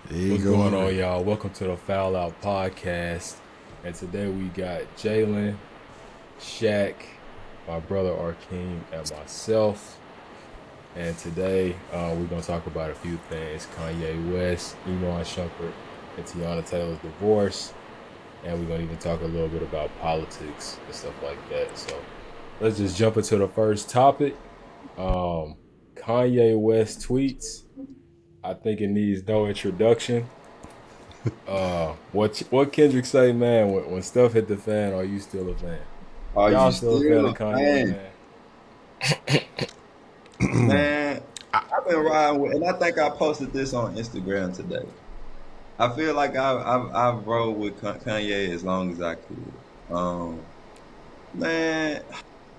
What's going on, y'all? Welcome to the Foul Out Podcast. And today we got Jalen, Shaq, my brother Arkeem, and myself. And today we're going to talk about a few things. Kanye West, Iman Shumpert, and Teyana Taylor's divorce. And we're going to even talk a little bit about politics and stuff like that. So let's just jump into the first topic. Kanye West tweets. I think it needs no introduction. What Kendrick say, man? When stuff hit the fan, are you still a fan? Are Y'all you still a fan still of a Kanye, fan? man? Man, I've been riding with, and I think I posted this on Instagram today. I feel like I've rode with Kanye as long as I could. Um, man,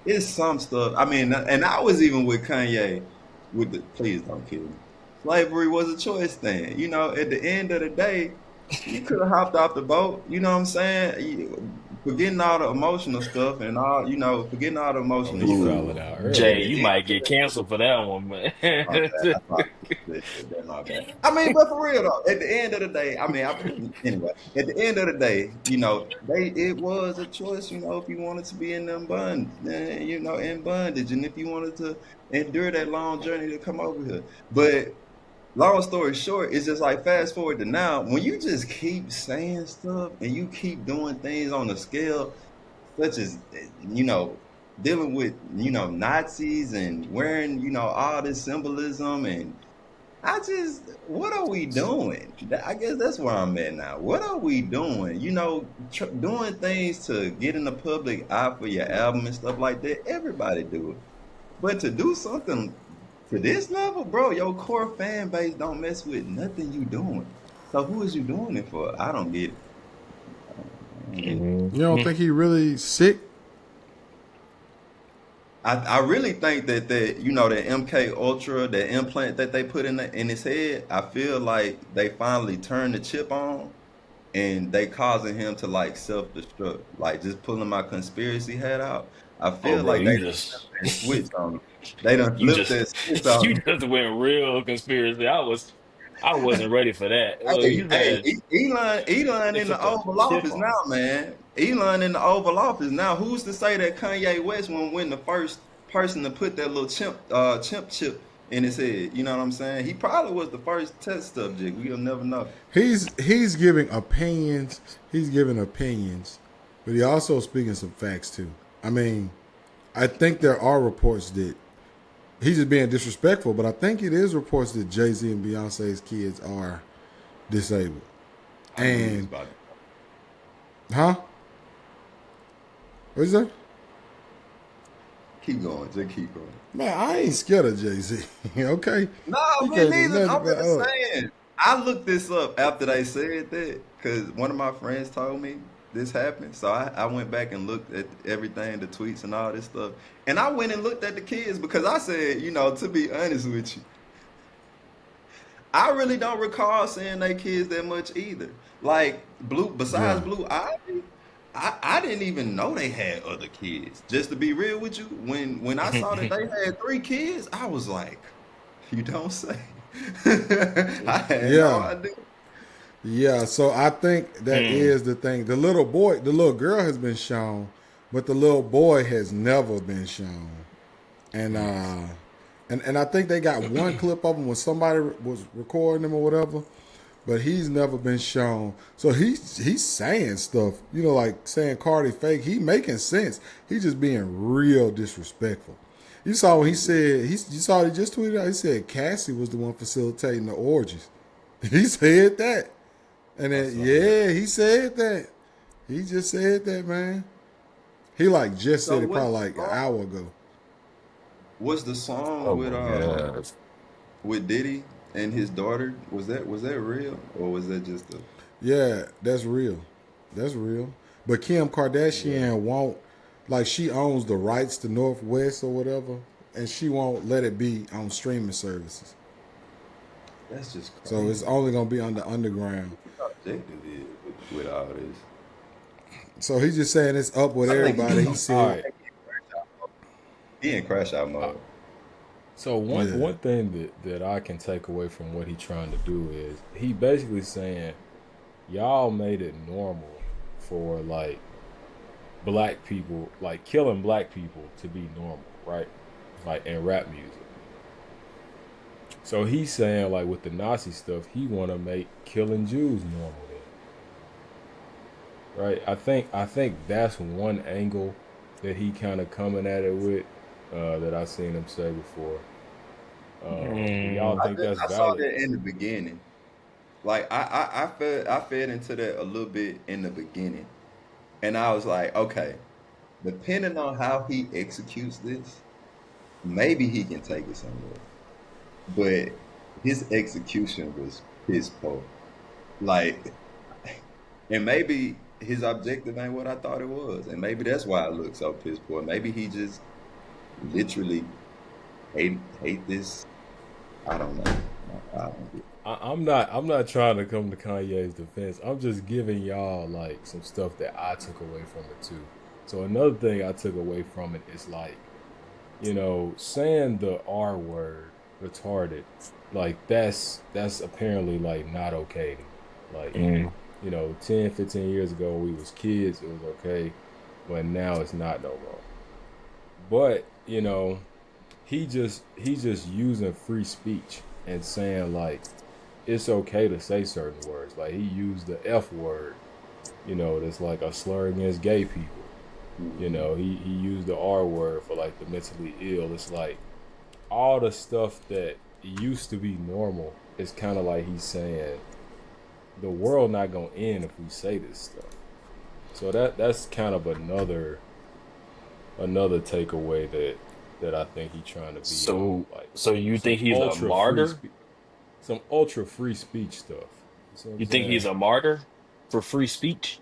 it's some stuff. I mean, and I was even with Kanye with the please don't kill me. Slavery was a choice thing. At the end of the day, you could have hopped off the boat. You know what I'm saying? Forgetting all the emotional stuff and all, forgetting all the Oh, emotional he stuff. fouling out Jay, early. you might get canceled for that one, man. My bad. I probably said that. My bad. I mean, but for real though, at the end of the day, I mean, anyway. At the end of the day, it was a choice. If you wanted to be in them in bondage, and if you wanted to endure that long journey to come over here. But long story short, it's just like fast forward to now. When you just keep saying stuff and you keep doing things on a scale such as dealing with Nazis and wearing all this symbolism, and what are we doing? I guess that's where I'm at now. What are we doing? Doing things to get in the public eye for your album and stuff like that. Everybody do it, but to do something to this level, bro, your core fan base don't mess with nothing you doing. So who is you doing it for? I don't get it. I don't get it. Mhm. You don't think he really sick? I really think that the MK Ultra, the implant that they put in his head, I feel like they finally turned the chip on and they causing him to like self-destruct, like just pulling my conspiracy hat out. I Oh, feel bro, like they done flipped that switch on him. They done you flipped just that switch on you him. just went real conspiracy. I wasn't ready for that. Hey, You hey, said Elon they in the flipped a Oval chip Office on. now, man. Elon in the Oval Office now. Who's to say that Kanye West won't win the first person to put that little chimp chip in his head? You know what I'm saying? He probably was the first test subject. We'll never know. He's giving opinions. He's giving opinions, but he also speaking some facts too. I mean, I think there are reports that he's just being disrespectful, but I think it is reports that Jay-Z and Beyonce's kids are disabled. I knew he was And about to. huh? What's that? Keep going. Just keep going. Man, I ain't scared of Jay-Z. Okay, No, he me can't do neither. nothing I'm about just us. saying. I looked this up after they said that because one of my friends told me this happened. So I went back and looked at everything, the tweets and all this stuff. And I went and looked at the kids because I said, to be honest with you, I really don't recall seeing they kids that much either. Like besides Yeah. Blue Ivy, I didn't even know they had other kids. Just to be real with you, when I saw that they had 3 kids, I was like, you don't say. I had no Yeah. idea. Yeah, so I think that Hmm. is the thing. The little girl has been shown, but the little boy has never been shown. And and I think they got one clip of him when somebody was recording him or whatever, but he's never been shown. So he's saying stuff, like saying Cardi fake. He making sense. He's just being real disrespectful. You saw what he said. You saw what he just tweeted out. He said Cassie was the one facilitating the orgies. He said that. And I then, saw that. yeah, he said that. He just said that, man. He just So said it what's probably the like an song? hour ago. Was the song Oh my God. with Diddy and his daughter? Was that real or was that just a? Yeah, that's real. That's real. But Kim Yeah, Kardashian won't, like, she owns the rights to Northwest or whatever, and she won't let it be on streaming services. that's just So it's crazy. only going to be on the underground. What objective is with all this? So he's just saying it's up with I think he everybody. in He All said, right. he in crash out Uh, mode. So one thing that I can take away from what he's trying to do is he basically saying y'all made it normal for like black people, like killing black people to be normal, right? Like in rap music. So he's saying like with the Nazi stuff, he want to make killing Jews normal then, right? I think that's one angle that he kind of coming at it with that I seen him say before. Y'all Mm, think that's I saw valid? that in the beginning. Like I fed into that a little bit in the beginning, and I was like, okay, depending on how he executes this, maybe he can take it somewhere. But his execution was piss poor. Like, and maybe his objective ain't what I thought it was, and maybe that's why it looks so piss poor. Maybe he just literally hate this. I don't know. I don't get I'm not trying to come to Kanye's defense. I'm just giving y'all like some stuff that I took away from it too. So another thing I took away from it is like, saying the R word, retarded, like that's apparently like not okay. Like, mm. 10, 15 years ago when we was kids, it was okay, but now it's not no more. But, he just using free speech and saying like it's okay to say certain words. Like he used the F word, that's like a slur against gay people. He used the R word for like the mentally ill. It's like all the stuff that used to be normal. It's kind of like he's saying the world not gonna end if we say this stuff. So that's kind of another takeaway that I think he's trying to be on, So, like so you some think he's a ultra free martyr? speech, some ultra free speech stuff. You see what I'm You think saying? he's a martyr for free speech?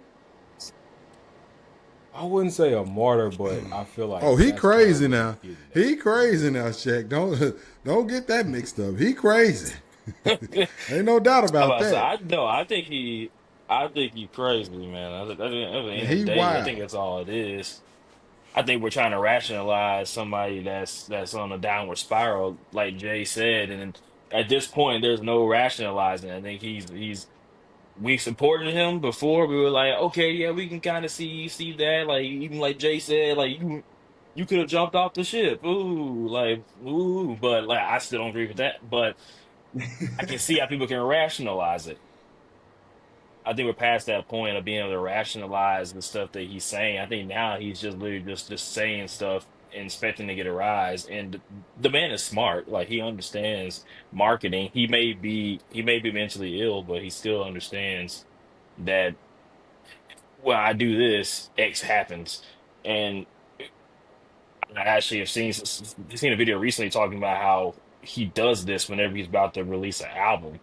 I wouldn't say a martyr, but I feel like Oh, he that's kind of crazy what he's now. getting at. He crazy now, Shaq. Don't get that mixed up. He crazy. Ain't no doubt I'm about about to say, that. I no, I think he's crazy, man. At the end of the He day, I think wild. that's all it is. I think we're trying to rationalize somebody that's on a downward spiral, like Jay said, and at this point, there's no rationalizing. I think we supported him before. We were like, okay, yeah, we can kind of see that. Like even like Jay said, like you could have jumped off the ship, ooh, like ooh, but like I still don't agree with that. But I can see how people can rationalize it. I think we're past that point of being able to rationalize the stuff that he's saying. I think now he's just literally just saying stuff and expecting to get a rise. And the man is smart. Like he understands marketing. He may be mentally ill, but he still understands that when I do this, X happens. And I actually have seen a video recently talking about how he does this whenever he's about to release an album.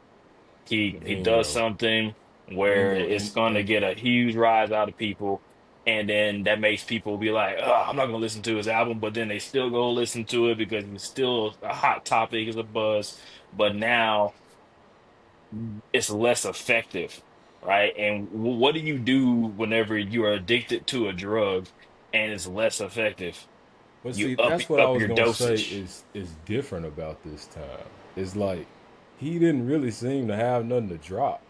He does Bingo, something where bingo, it's and going to and get a huge rise out of people, and then that makes people be like, "Oh, I'm not going to listen to his album," but then they still go listen to it because it's still a hot topic, it's a buzz. But now it's less effective, right? And what do you do whenever you are addicted to a drug and it's less effective? but You see, up that's what I up was your gonna say dosage. is different about this time. It's like he didn't really seem to have nothing to drop,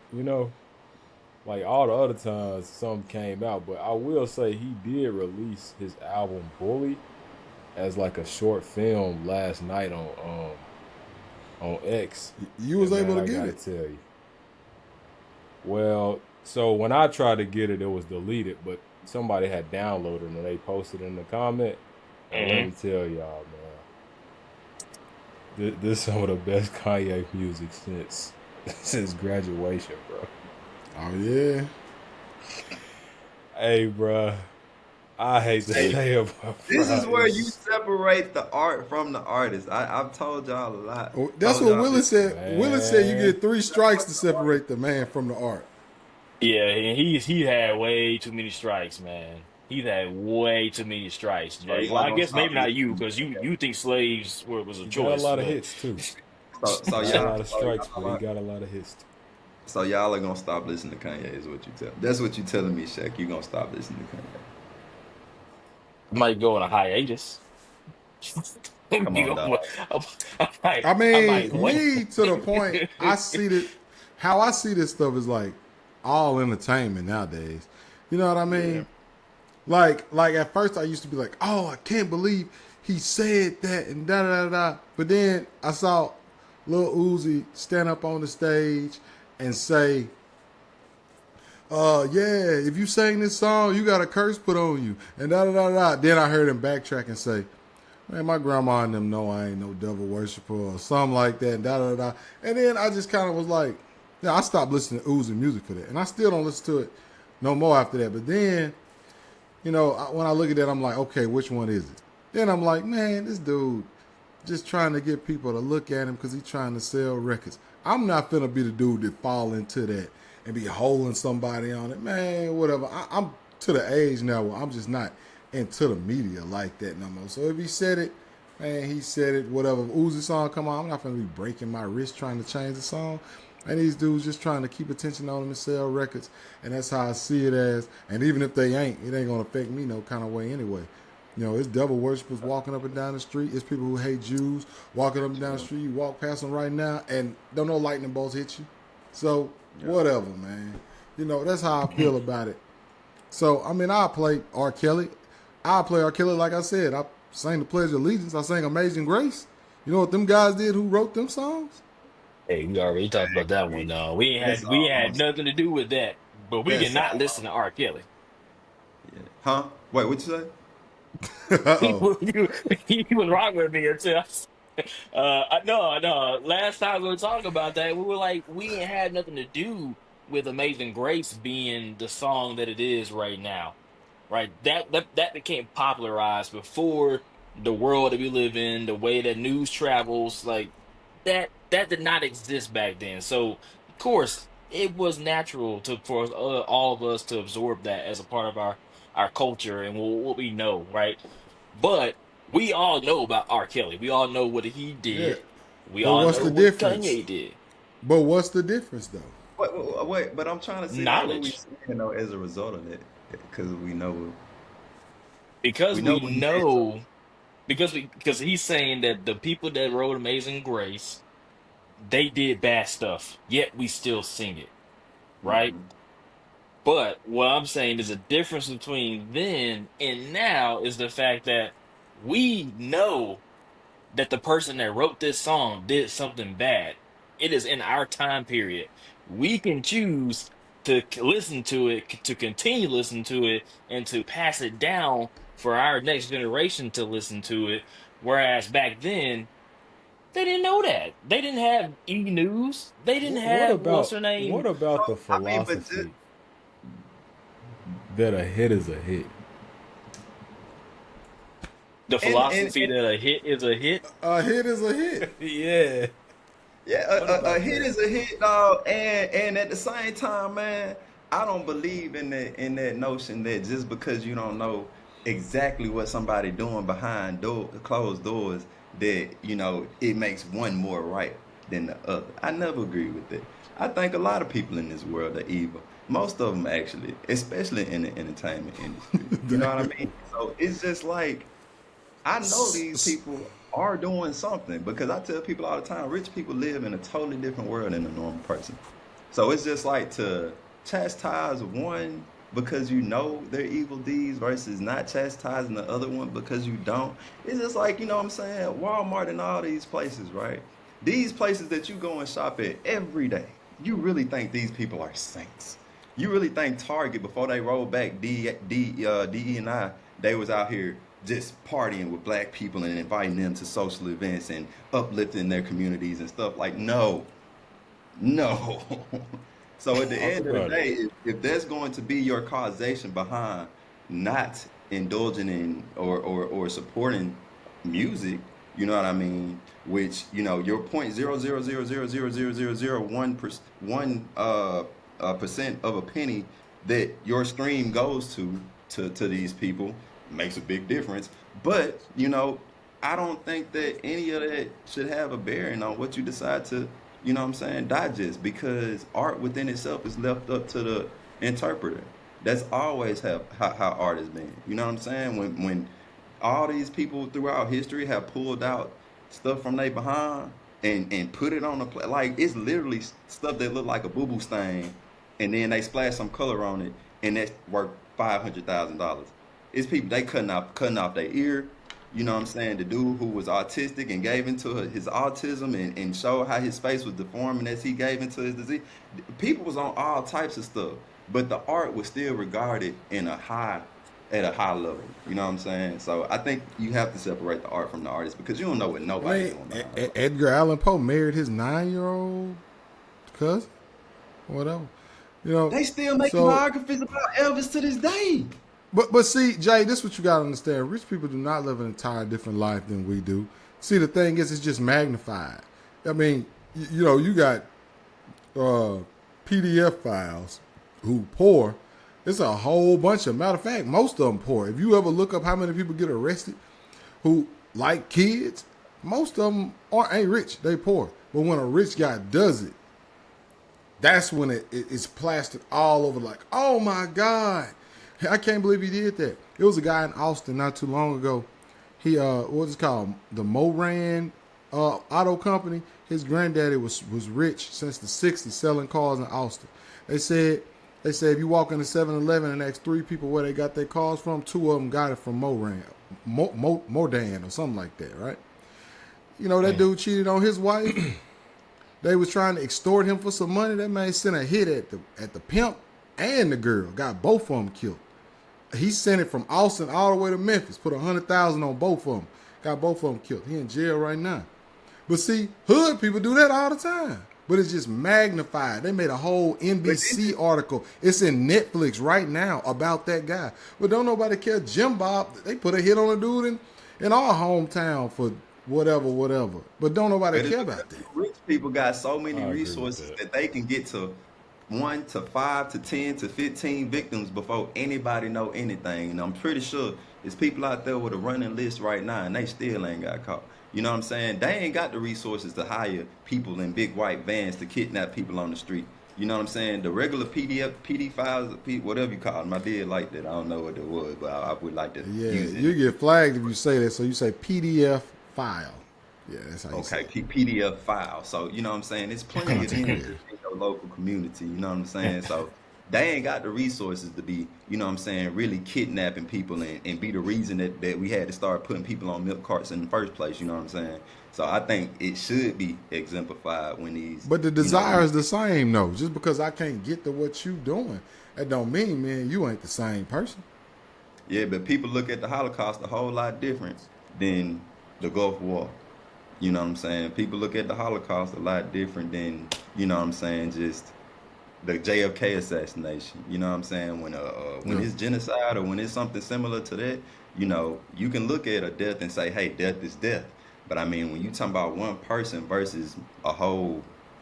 Like all the other times, something came out, but I will say he did release his album "Bully" as like a short film last night on X. You was And able man, to I get gotta it. tell you, well, so when I tried to get it, it was deleted, but somebody had downloaded it and they posted it in the comment. And let Hmm. me tell y'all, man, this is some of the best Kanye music since since graduation, bro. Oh yeah. Hey, bro, I hate to Hey, say it, but this bro, is where you it's separate the art from the artist. I've told y'all a lot. Oh, that's Told what y'all Willie this. said. Willie said you man. get 3 strikes to separate the man from the art. Yeah, and he had way too many strikes, man. He's had way too many strikes, So Jay. Well, y'all I gonna guess stop maybe not you, listening. because you think slaves was a He got a choice, lot of but hits too. So Not a y'all, lot of strikes, but he got a lot of hits too. so y'all are gonna stop listening to Kanye. Is what you tell. That's what you telling me, Shaq. You gonna stop listening to Kanye. might go on a hiatus. Come on, dog. I I'm like, mean, what? me to the point, I see that how I see this stuff is like all entertainment nowadays. You know what I Yeah. mean? Like at first I used to be like, oh, I can't believe he said that and da da da da. But then I saw Lil Uzi stand up on the stage and say, yeah, if you sang this song, you got a curse put on you. And da da da da. Then I heard him backtrack and say, man, my grandma and them know I ain't no devil worshiper or something like that. And da da da. And then I just kind of was like, yeah, I stopped listening to Uzi music for that. And I still don't listen to it no more after that. But then, you know, when I look at that, I'm like, okay, which one is it? Then I'm like, man, this dude just trying to get people to look at him because he's trying to sell records. I'm not finna be the dude that fall into that and be holding somebody on it. Man, whatever. I'm to the age now where I'm just not into the media like that no more. So if he said it, man, he said it. Whatever. If Uzi song come on, I'm not finna be breaking my wrist trying to change the song. And these dudes just trying to keep attention on them and sell records. And that's how I see it as. And even if they ain't, it ain't going to affect me no kind of way anyway. You know, it's devil worshippers walking up and down the street. It's people who hate Jews walking up and down the street. You walk past them right now and don't know lightning bolts hit you. So, whatever, man. You know, that's how I feel about it. So, I mean, I'll play R. Kelly. I'll play R. Kelly like I said. I sang the Pledge of Allegiance. I sang Amazing Grace. You know what them guys did who wrote them songs? Hey, we already talked about that one. That's We all ain't I'm had saying. nothing to do with that. But we That's cannot all. listen to R. Kelly. Yeah. Huh? Wait, what you say? Uh-oh. He was wrong with me until I know. Last time we were talking about that, we were like, we ain't had nothing to do with Amazing Grace being the song that it is right now. Right? That became popularized before the world that we live in, the way that news travels, like that did not exist back then. So of course it was natural to for all of us to absorb that as a part of our culture and what we know, right? But we all know about R. Kelly. We all know what he Yeah. did. We But all what's know the what difference? Kanye did. But what's the difference, though? Wait, but I'm trying to see like what we Knowledge. saying though as a result of it, because Because we know we what he did. So, know because he's saying that the people that wrote Amazing Grace, they did bad stuff, yet we still sing it, right? mhm. But what I'm saying is a difference between then and now is the fact that we know that the person that wrote this song did something bad. It is in our time period. We can choose to listen to it, to continue listening to it, and to pass it down for our next generation to listen to it. Whereas back then, they didn't know that. They didn't have e-news. They didn't have what's her What name, So about the I mean, but just, philosophy that a hit is a hit? the philosophy and that a hit is a hit. A hit is a hit. Yeah. yeah, What a about hit that? is a hit, dog. And at the same time, man, I don't believe in that notion that just because you don't know exactly what somebody doing behind closed doors, that it makes one more right than the other. I never agree with that. I think a lot of people in this world are evil. Most of them actually, especially in the entertainment industry. You know what I mean? So it's just like I know these people are doing something because I tell people all the time, rich people live in a totally different world than a normal person. So it's just like to chastise one because you know their evil deeds versus not chastising the other one because you don't. It's just like, you know what I'm saying? Walmart and all these places, right? These places that you go and shop at every day, you really think these people are saints. You really think Target, before they rolled back DE&I, they was out here just partying with black people and inviting them to social events and uplifting their communities and stuff like no, no. So at the Talk end of the about it. day, if that's going to be your causation behind not indulging in or supporting music, you know what I mean? Which your point 0.00000001% of a penny that your stream goes to these people makes a big difference. But I don't think that any of that should have a bearing on what you decide to what I'm saying, digest, because art within itself is left up to the interpreter. That's always how art has been. You know what I'm saying? When all these people throughout history have pulled out stuff from they behind and put it on the plate. Like it's literally stuff that look like a boo boo stain, and then they splash some color on it, and that's worth $500,000. It's people they cutting off their ear. You know what I'm saying? The dude who was autistic and gave into his autism and showed how his face was deforming as he gave into his disease. People was on all types of stuff, but the art was still regarded at a high level. You know what I'm saying? So I think you have to separate the art from the artist because you don't know what nobody's doing behind it. Edgar Allan Poe married his 9-year-old cousin, whatever. You know, They still making biographies about Elvis to this day. But see, Jay, this is what you got to understand. Rich people do not live an entire different life than we do. See, the thing is, it's just magnified. I mean, you know, you got PDF files who poor. It's a whole bunch of, matter of fact, most of them poor. If you ever look up how many people get arrested who like kids, most of them ain't rich. They poor. But when a rich guy does it, that's when it's plastered all over like, oh my God, I can't believe he did that. It was a guy in Austin not too long ago. He what's it called? The Moran Auto Company. His granddaddy was rich since the 60s selling cars in Austin. They said if you walk into 7-Eleven and ask 3 people where they got their cars from, 2 of them got it from Moran, Modan or something like that, right? You know, that dude cheated on his wife. They was trying to extort him for some money. That man sent a hit at the pimp and the girl. Got both of them killed. He sent it from Austin all the way to Memphis. Put $100,000 on both of them. Got both of them killed. He in jail right now. But see, hood people do that all the time. But it's just magnified. They made a whole NBC article. It's in Netflix right now about that guy. But don't nobody care. Jim Bob, they put a hit on a dude in our hometown for whatever. But don't nobody care about that. Rich people got so many resources that they can get to 1 to 5 to 10 to 15 victims before anybody know anything. And I'm pretty sure there's people out there with a running list right now and they still ain't got caught. You know what I'm saying? They ain't got the resources to hire people in big white vans to kidnap people on the street. You know what I'm saying? The regular PD files, whatever you call them, I did like that. I don't know what it was, but I would like to use it. You get flagged if you say that. So you say PDF file. Yeah, that's how you say it. PDF file. So, you know what I'm saying? It's plenty of them in your local community. You know what I'm saying? So they ain't got the resources to be, you know what I'm saying, really kidnapping people and be the reason that we had to start putting people on milk carts in the first place. You know what I'm saying? So I think it should be exemplified when these. But the desire is the same, though. Just because I can't get to what you doing, that don't mean, man, you ain't the same person. Yeah, but people look at the Holocaust a whole lot different than the Gulf War. You know what I'm saying? People look at the Holocaust a lot different than, you know what I'm saying, just the JFK assassination. You know what I'm saying? When it's genocide or when it's something similar to that, you know, you can look at a death and say, hey, death is death. But I mean, when you talk about one person versus a whole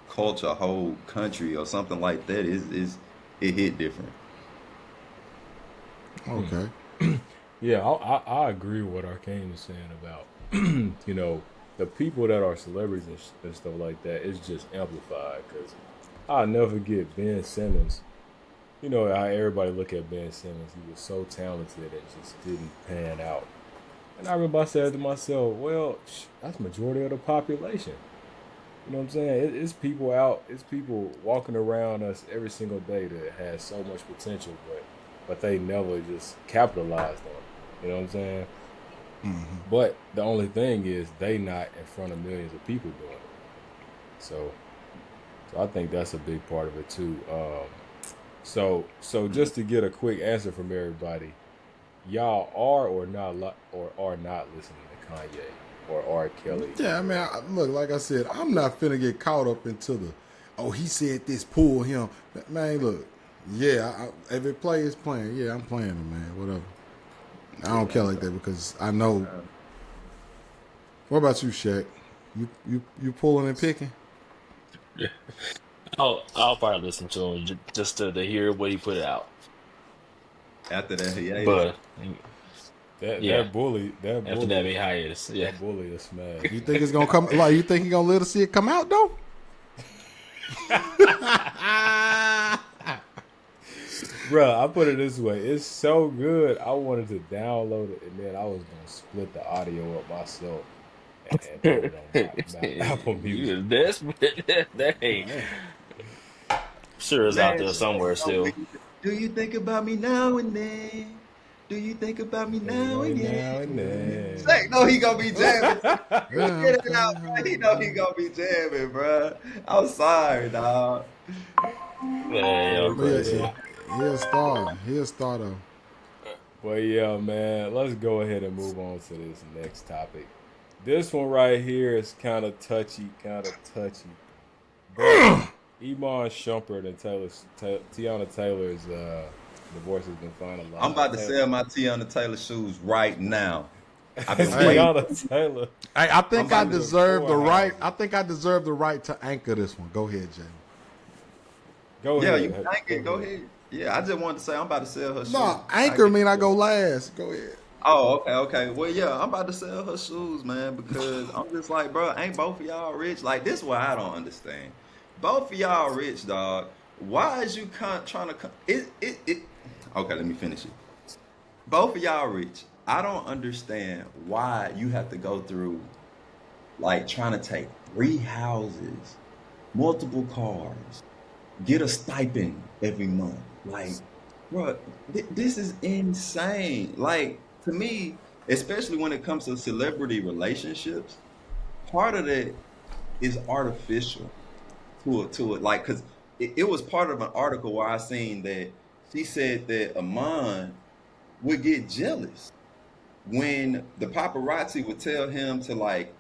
culture, a whole country or something like that, it hit different. Okay. Yeah, I agree with what Arcane is saying about, you know, the people that are celebrities and stuff like that. It's just amplified because I'll never forget Ben Simmons. You know how everybody look at Ben Simmons. He was so talented and just didn't pan out. And I remember I said to myself, well, that's the majority of the population. You know what I'm saying? It's people out, it's people walking around us every single day that has so much potential, but they never just capitalized on it. You know what I'm saying? Mm-hmm. But the only thing is they not in front of millions of people doing it. So I think that's a big part of it too. So just to get a quick answer from everybody, y'all are or are not listening to Kanye or R. Kelly. Yeah, I mean, look, like I said, I'm not finna get caught up into he said this, pull him. Man, look, yeah, if it play, it's playing. Yeah, I'm playing it, man, whatever. I don't care like that because I know. What about you, Shaq? You pulling and picking? Yeah. I'll probably listen to him just to hear what he put out. After that, yeah. But that bully. After that, he hiatus. Yeah. That bully is smashed. You think it's gonna come? Like, you think he gonna let us see it come out though? Bro, I put it this way. It's so good. I wanted to download it, and then I was gonna split the audio up myself and put it on my Apple You Music. was desperate. Dang. Man. Sure is out Man, there somewhere still. do you think about me now and then? Do you think about me now and Now and then? then. Shaq know he gonna be jamming. Get Yeah, it out, man. He know he gonna be jamming, bro. I'm sorry, dog. Man, y'all but yeah, crazy. he'll star. He'll star though. But yeah, man, let's go ahead and move on to this next topic. This one right here is kind of touchy. But Iman Shumpert and Teyana Taylor's divorce has been finalized. I'm about to sell my Teyana Taylor shoes right now. I've been Hey. waiting. Teyana Taylor. I think I I'm about to deserve the four right. houses. I think I deserve the right to anchor this one. Go ahead, Jay. Go Yeah, ahead. you can anchor it. Go ahead. Yeah, I just wanted to say I'm about to sell her shoes. No, anchor mean I go last. Go ahead. Oh, okay. Well, yeah, I'm about to sell her shoes, man, because I'm just like, bro, ain't both of y'all rich? Like, this is what I don't understand. Both of y'all rich, dog. Why is you trying to Okay, let me finish it. Both of y'all rich. I don't understand why you have to go through, like, trying to take 3 houses, multiple cars, get a stipend every month. Like, bro, this is insane. Like, to me, especially when it comes to celebrity relationships, part of that is artificial to it. Like, because it was part of an article where I seen that she said that Amon would get jealous when the paparazzi would tell him to, like,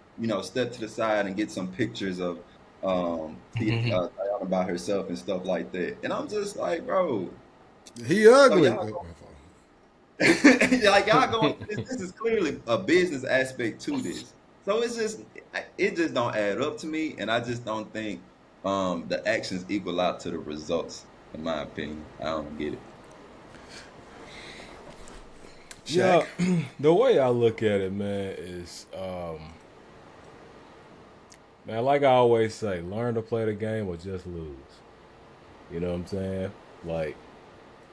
step to the side and get some pictures of Teyana by herself and stuff like that. And I'm just like, bro, He so ugly. y'all like y'all going. This is clearly a business aspect to this. So it just don't add up to me, and I just don't think the actions equal out to the results. In my opinion, I don't get it. Yeah, the way I look at it, man, is man, like I always say, learn to play the game or just lose. You know what I'm saying? Like,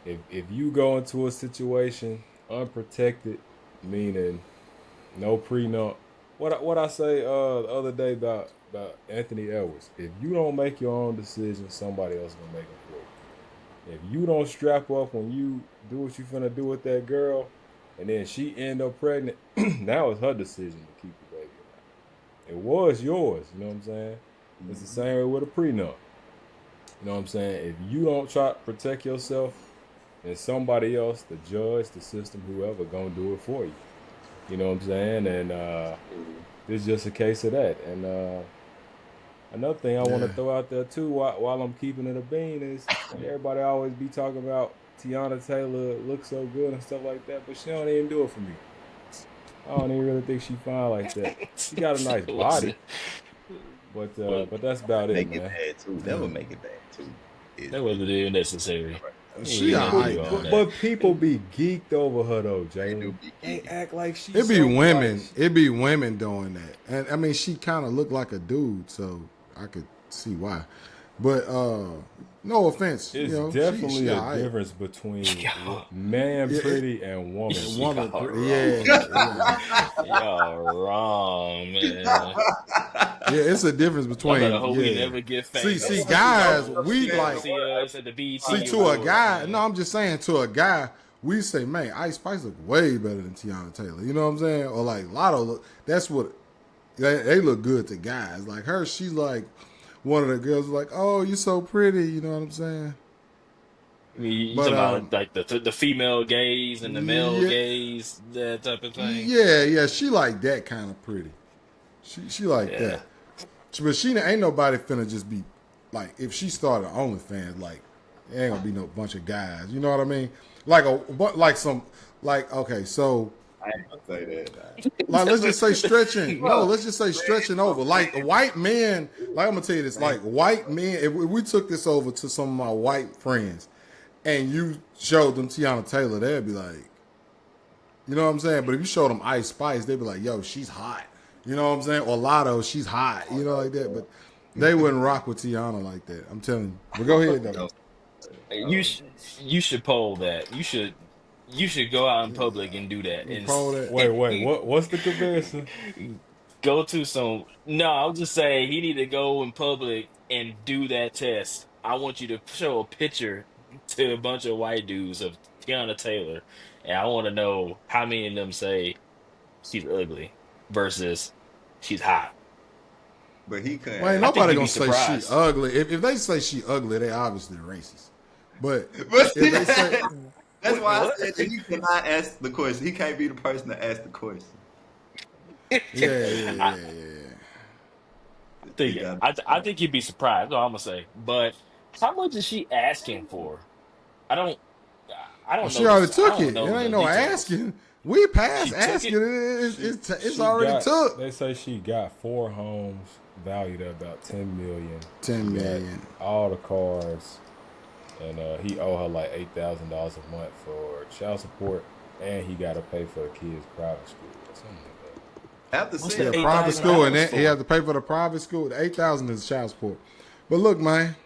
if you go into a situation unprotected, meaning no prenup. What I say the other day about Anthony Edwards. If you don't make your own decisions, somebody else gonna make them for you. If you don't strap up when you do what you finna do with that girl, and then she end up pregnant, now it's her decision to keep the baby. It was yours. You know what I'm saying? It's the same way with a prenup. You know what I'm saying? If you don't try to protect yourself, then somebody else, the judge, the system, whoever, gonna do it for you. You know what I'm saying? And this is just a case of that. And another thing I want to throw out there too, while I'm keeping it a bean, is everybody always be talking about Teyana Taylor looks so good and stuff like that, but she don't even do it for me. I don't even really think she fine like that. She got a nice body, but that's about it, Make it man. bad too. That would make it bad too. That wasn't even necessary. She Yeah, alright, you though. on But people be geeked over her though, They do Jalen. be They geeky. act like she's It be so women. nice. It be women doing that, and I mean, she kind of looked like a dude, so I could see why. But no offense, It's she definitely a alright. difference between man Yeah, pretty and woman. Woman, Y'all wrong. yeah. Y'all wrong, man. Yeah, it's a difference I between better hope we never get famous. See, guys, we Come like see us at the BET see to a Awards, guy. man. No, I'm just saying to a guy, we say, man, Ice Spice look way better than Teyana Taylor. You know what I'm saying? Or like Lotto look. That's what they look good to guys. Like her, she's like one of the girls. Like, oh, you so pretty. You know what I'm saying? You But talking about like the female gaze and the male yeah, gaze, that type of thing? yeah. She like that kind of pretty. She like Yeah. that. But she ain't nobody finna just be like, if she started OnlyFans, like there ain't gonna be no bunch of guys. You know what I mean? Okay, so I ain't gonna say that. like let's just say stretching. No, Bro, let's just say stretching over. Like white men, like I'm gonna tell you this, like white men, if we took this over to some of my white friends and you showed them Teyana Taylor, they'd be like, you know what I'm saying? But if you showed them Ice Spice, they'd be like, yo, she's hot. You know what I'm saying? Or Lotto, she's hot. You know, like that. But they wouldn't rock with Teyana like that. I'm telling you. But go ahead, though. You you should poll that. You should go out in public and do that and Poll that. Wait, what's the comparison? go to some. No, I'll just say he need to go in public and do that test. I want you to show a picture to a bunch of white dudes of Tiana Taylor, and I want to know how many of them say she's ugly versus she's hot. But he couldn't Well, ain't I answer. think nobody you'd gonna be say she surprised. ugly. If they say she ugly, they obviously racist. But But if they say, that's Wait, why I what? said that he cannot ask the question. He can't be the person to ask the question. I yeah. He got. I think you'd be surprised. That's all I'm gonna say. But how much is she asking for? I don't I Oh, don't she know already this. I took don't it. It know ain't the no details. asking. We passed She took asking. it. It's She already got. took. They say she got 4 homes valued at about 10 million. 10 She million. got all the cars, and he owe her like $8,000 a month for child support, and he got to pay for the kids' private school or something like After What's seeing the Yeah, eight five private thousand school, and dollars then he for? had to pay for the private school. The 8,000 is child support. But look, man,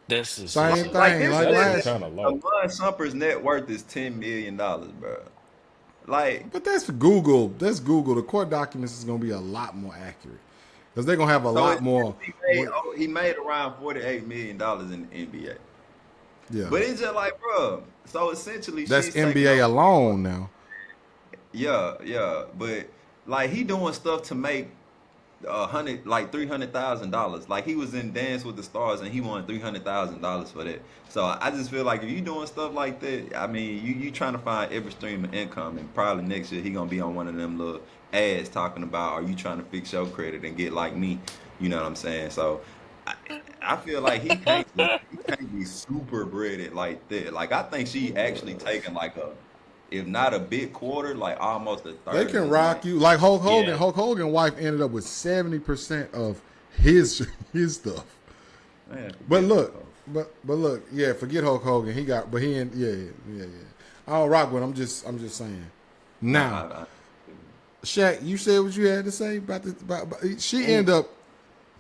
This is same like thing. this Like that. That said seems that last, kind of low. Amon Shumpert's net worth is $10 million, bro. Like, but that's for Google. That's Google. The court documents is gonna be a lot more accurate because they're gonna have a so lot more. he made around $48 million in the NBA. Yeah, But it's just like, bro. So essentially, that's she's taking NBA over. alone now. Yeah, yeah. But like, he doing stuff to make $300,000. Like, he was in Dance with the Stars and he won $300,000 for that. So I just feel like if you doing stuff like that, I mean, you trying to find every stream of income, and probably next year he gonna be on one of them little ads talking about, are you trying to fix your credit and get like me? You know what I'm saying? So I, I feel like he can't be super breaded like that. Like, I think she actually taking like a, if not a big quarter, like almost a They third of can his money. rock you like Hulk Hogan. Yeah. Hulk Hogan's wife ended up with 70% of his his stuff. Man, But forget look, Hulk. but look, yeah, forget Hulk Hogan. He got, but he ain't, yeah. I don't rock with him. I'm just saying. No, Now, Shaq, you said what you had to say about the she ended up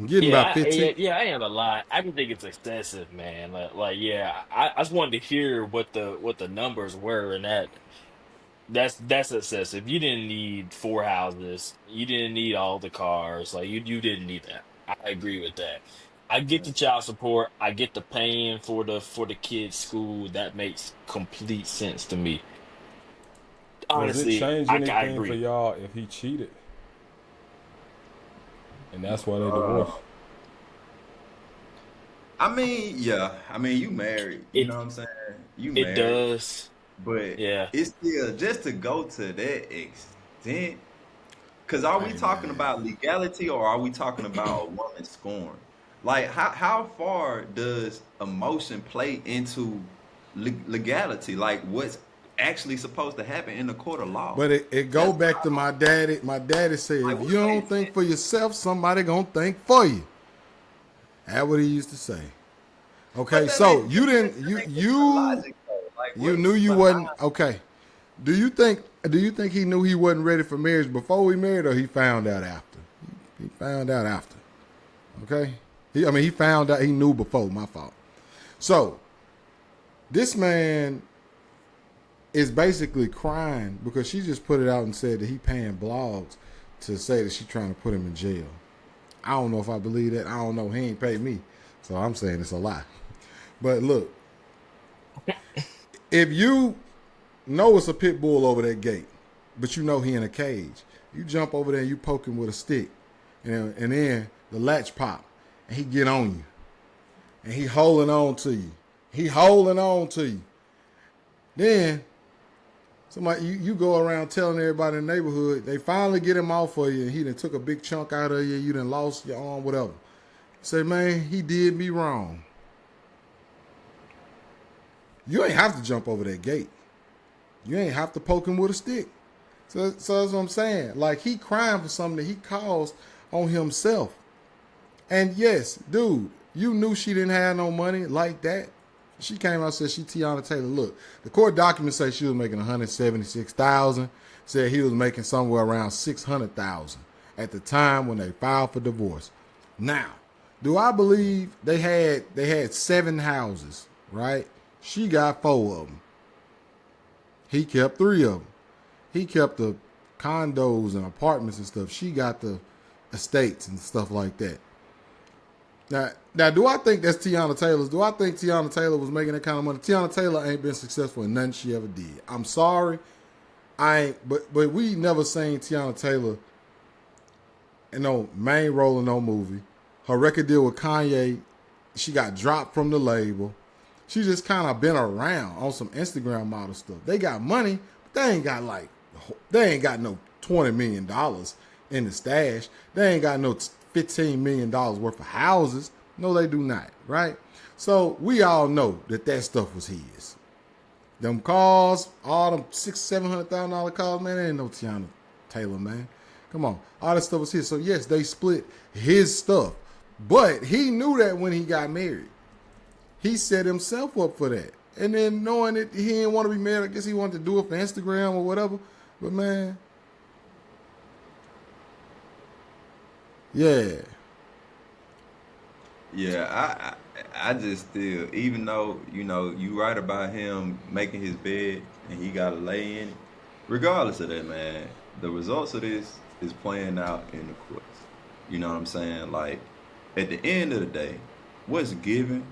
getting about 15. Yeah, I ain't a lot. I just think it's excessive, man. Yeah, I just wanted to hear what the numbers were, and that's excessive. You didn't need 4 houses. You didn't need all the cars. Like you didn't need that. I agree with that. I get the child support. I get the paying for the kids' school. That makes complete sense to me. Does it Honestly, change I anything for agree. y'all if he cheated, and that's why they uh, divorced? I mean, yeah. I mean, you married. You know It what I'm saying? You it married, does. but Yeah. it's still just to go to that extent. Because are we Hey talking man, about legality or are we talking about a woman scorn? Like, how far does emotion play into legality? Like, what's actually supposed to happen in the court of law? but it go That's what back to my daddy. My daddy said, like. if What you makes don't think sense? for yourself, somebody gonna think for you. That's what he used to say. But Okay, that so ain't you didn't that ain't the logic though. Like, you what's knew you behind? wasn't okay. Do you think he knew he wasn't ready for marriage before he married, or he found out after? He found out after. Okay, he found out, he knew before. My fault. So this man is basically crying because she just put it out and said that he paying blogs to say that she trying to put him in jail. I don't know if I believe that. I don't know. He ain't paid me, so I'm saying it's a lie. But look, if you know it's a pit bull over that gate, but you know he in a cage, you jump over there and you poke him with a stick, and then the latch pop, and he get on you, and he holding on to you. He holding on to you. Then somebody you go around telling everybody in the neighborhood, they finally get him off for you, and he done took a big chunk out of you, you done lost your arm, whatever. Say, man, he did me wrong. You ain't have to jump over that gate. You ain't have to poke him with a stick. So that's what I'm saying. Like, he crying for something that he caused on himself. And yes, dude, you knew she didn't have no money like that. She came out and said she Teyana Taylor. Look, the court documents say she was making $176,000. Said he was making somewhere around $600,000 at the time when they filed for divorce. Now, do I believe they had 7 houses? right? She got 4 of them. He kept 3 of them. He kept the condos and apartments and stuff. She got the estates and stuff like that. Now, do I think that's Teyana Taylor's? Do I think Teyana Taylor was making that kind of money? Teyana Taylor ain't been successful in nothing she ever did. I'm sorry, I ain't. But we never seen Teyana Taylor in no main role in no movie. Her record deal with Kanye, she got dropped from the label. She just kind of been around on some Instagram model stuff. They got money, but they ain't got no $20 million in the stash. They ain't got no $15 million worth of houses. No, they do not, right? So we all know that stuff was his. Them cars, all them $600,000-$700,000 cars, man, there ain't no Teyana Taylor, man. Come on, all that stuff was his. So yes, they split his stuff, but he knew that when he got married. He set himself up for that. And then knowing that he didn't want to be married, I guess he wanted to do it for Instagram or whatever. But man, yeah. Yeah, I just still, even though you right about him making his bed and he got to lay in it. Regardless of that, man, the results of this is playing out in the courts. You know what I'm saying? Like at the end of the day, what's given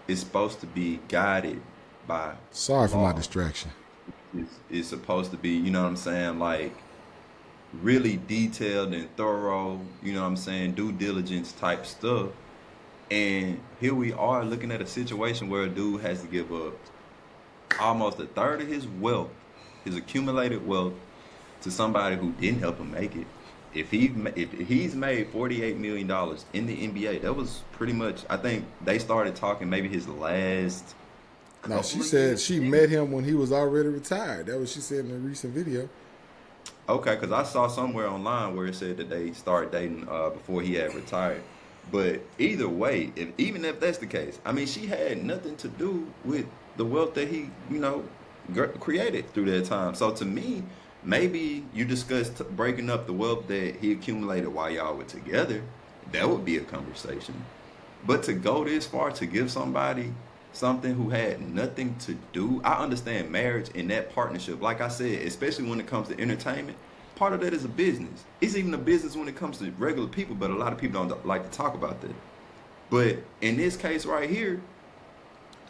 is supposed to be guided by Sorry for my law. distraction. It's supposed to be, you know what I'm saying, like really detailed and thorough, you know what I'm saying, due diligence type stuff. And here we are looking at a situation where a dude has to give up almost a third of his wealth, his accumulated wealth, to somebody who didn't help him make it. If he's made $48 million in the NBA, that was pretty much. I think they started talking maybe his last No, she couple of said years. she met him when he was already retired. That was she said in a recent video. Okay, because I saw somewhere online where it said that they started dating before he had retired. But either way, even if that's the case, I mean, she had nothing to do with the wealth that he, created through that time. So to me, maybe you discussed breaking up the wealth that he accumulated while y'all were together. That would be a conversation. But to go this far to give somebody something who had nothing to do, I understand marriage and that partnership. Like I said, especially when it comes to entertainment, part of that is a business. It's even a business when it comes to regular people, but a lot of people don't like to talk about that. But in this case right here,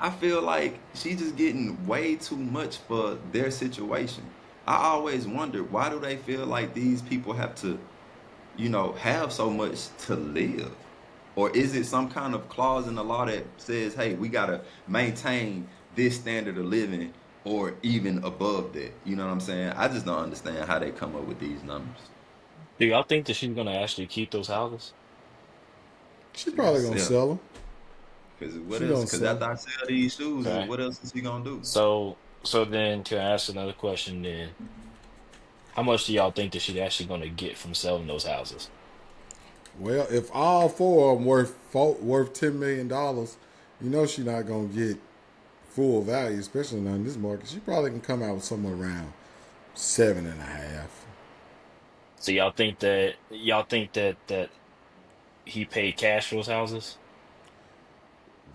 I feel like she's just getting way too much for their situation. I always wonder, why do they feel like these people have to have so much to live? Or is it some kind of clause in the law that says, hey, we got to maintain this standard of living or even above that? You know what I'm saying? I just don't understand how they come up with these numbers. Do y'all think that she's gonna actually keep those houses? She She gonna probably gonna sell. sell them. Because what She else? gonna Because sell them. after I sell these shoes, Okay. what else is he going to do? So then to ask another question then, how much do y'all think that she's actually gonna get from selling those houses? Well, if all 4 of them worth $10 million, you know she not gonna get full value, especially not in this market. She probably can come out with somewhere around 7.5. So y'all think that he paid cash for those houses?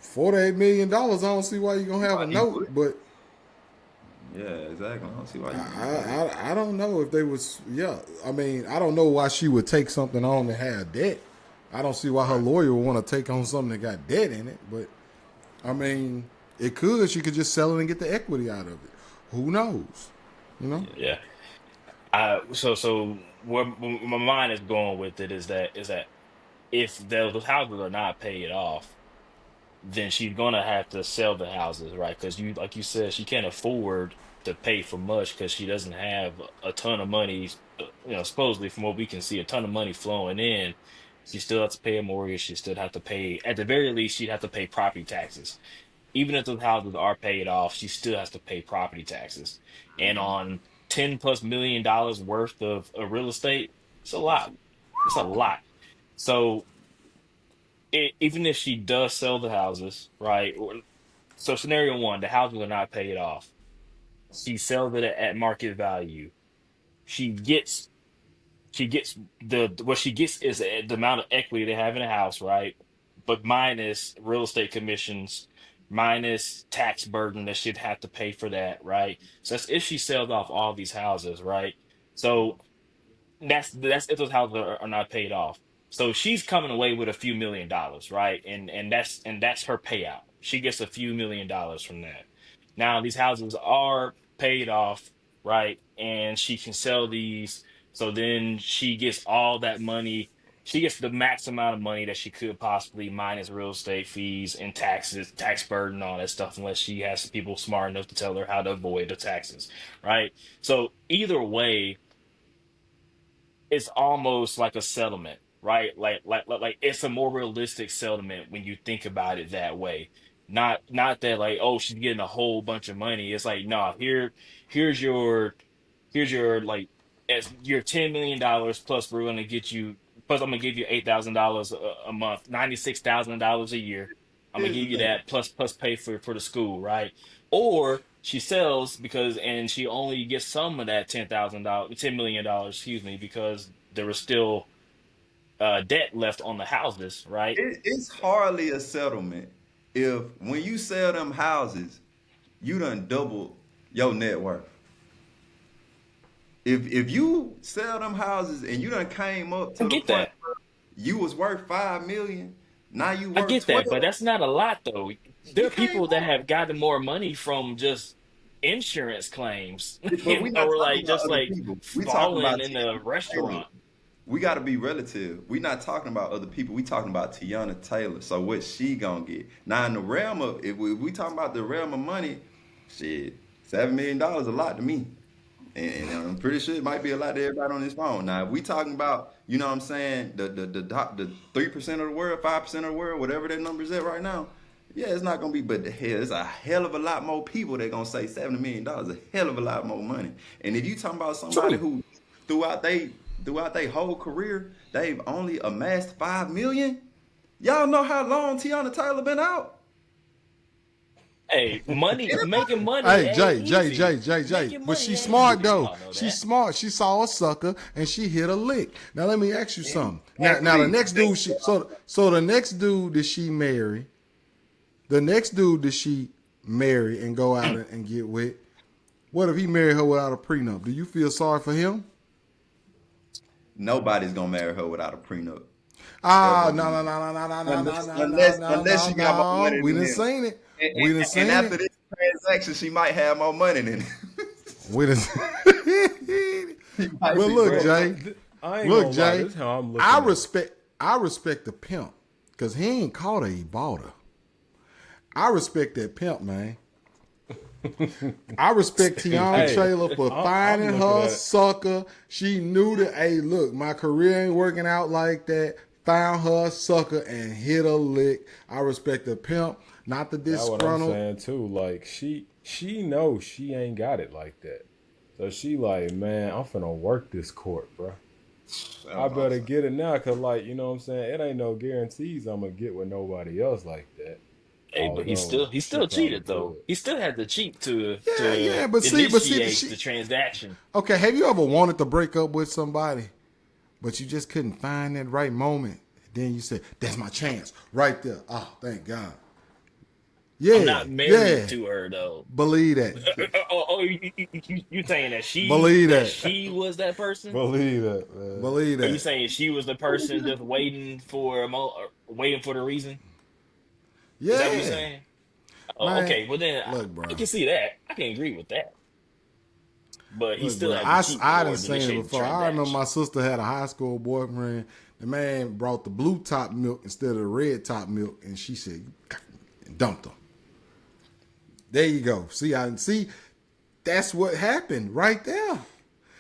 $48 million. I don't see why you're gonna have Why a he note, would? but Yeah, exactly. I don't see why I, you would do that. I don't know if they was. Yeah, I mean, I don't know why she would take something on that had debt. I don't see why her Right. lawyer would want to take on something that got debt in it. But I mean, it could. She could just sell it and get the equity out of it. Who knows? You know. Yeah. Yeah. So where my mind is going with it is that if those houses are not paid off, then she's gonna have to sell the houses, right? Because like you said, she can't afford to pay for much because she doesn't have a ton of money. Supposedly from what we can see, a ton of money flowing in. She still has to pay a mortgage. She still have to pay, at the very least, she'd have to pay property taxes. Even if those houses are paid off, she still has to pay property taxes. And Mhm. on $10+ million worth of real estate, it's a lot. It's a lot. So even if she does sell the houses, right? So scenario one, the houses are not paid off. She sells it at market value. She gets she gets the what she gets is the amount of equity they have in the house, right? But minus real estate commissions. minus tax burden that she'd have to pay for that, right? So that's if she sells off all these houses, right? So that's if those houses are not paid off. So she's coming away with a few $1 million, right? And that's her payout. She gets a few $1 million from that. Now these houses are paid off, right? And she can sell these. So then she gets all that money. She gets the max amount of money that she could possibly minus real estate fees and taxes, tax burden, all that stuff, unless she has some people smart enough to tell her how to avoid the taxes, right? So either way, it's almost like a settlement, right? Like it's a more realistic settlement when you think about it that way. Not that like, oh, she's getting a whole bunch of money. It's like, no, here's your here's your like as your $10 million plus we're gonna get you plus I'm gonna give you $8,000 a month, $96,000 a year. I'm gonna Here's the give you thing. that plus pay for the school, right? Or she sells because and she only gets some of that $10,000, $10 million, excuse me, because there was still debt left on the houses, right? It's hardly a settlement if when you sell them houses, you done double your net worth. If you sell them houses and you done came up I to the get point that. where you was worth 5 million, now you I worth get that, 12, but that's not a lot though. There you are came people that up. have gotten more money from just insurance claims But we're not or talking like about just other like people. We talking falling about in the Teyana Taylor. restaurant. We got to be relative. We're not talking about other people. We talking about Teyana Taylor. So what she gonna get? Now in the realm of if we talking about the realm of money, shit, $7 million a lot to me. And I'm pretty sure it might be a lot to everybody on this phone. Now, if we talking about, you know what I'm saying, the 3% of the world, 5% of the world, whatever that number is at right now, yeah, it's not gonna be, but the hell, it's a hell of a lot more people that gonna say $70 million, a hell of a lot more money. And if you talking about somebody True. who throughout they throughout their whole career, they've only amassed 5 million. Y'all know how long Tiana Taylor been out? Hey, money, making money Hey, ain't Jay, easy. Jay. Making But money she's ain't smart easy. We though. all know She's that. smart. She saw a sucker and she hit a lick. Now let me ask you something. Now the Exactly. next dude so the next dude that she marry, the next dude that she marry and go out and get with, what if he married her without a prenup? Do you feel sorry for him? Nobody's gonna marry her without a prenup Ah, ever no, again. no, no, no, no, no, no, Unless, no, no, unless, no, unless no, she got more no. money We than done him. seen it. And, We done and seen after it. this transaction, she might have more money than him. We done. She might But be look, Bro, broke. Jay. I ain't Look, gonna lie. Jay. This is how I'm I looking at it. respect. I respect the pimp because he ain't caught her. He bought her. I respect that pimp, man. I respect Tiana Hey, Taylor for I'm finding looking her at it. sucker. She knew that, hey, look, my career ain't working out like that. Found her sucker and hit a lick. I respect the pimp, not the That's what I'm disgruntled. saying too. Like she knows she ain't got it like that. So she like, man, I'm finna work this court, bro. That's I what I'm better saying. get it now, cause like, you know what I'm saying? It ain't no guarantees I'm gonna get with nobody else like that. Hey, but he Although still he she still probably cheated though. could. He still had to cheat Yeah, to yeah, but see, initiate the she. transaction. Okay, have you ever wanted to break up with somebody, but you just couldn't find that right moment? Then you said, "That's my chance, right there." Oh, thank God. I'm Yeah, not married yeah. to her though. Believe that. You saying that Believe that. she was that person? Believe that, man. Believe Are you that. saying she was the person just waiting for waiting for the reason? Is that what you're Yeah, saying? Oh, man. okay. Well, then Look, I bro. can see that. I can agree with that. But he Look, still bro. had to cheat in I done order to seen it initiate the before. I remember my transaction. sister had a high school boyfriend. The man brought the blue top milk instead of the red top milk, and she said, dumped him. There you go. See, that's what happened right there.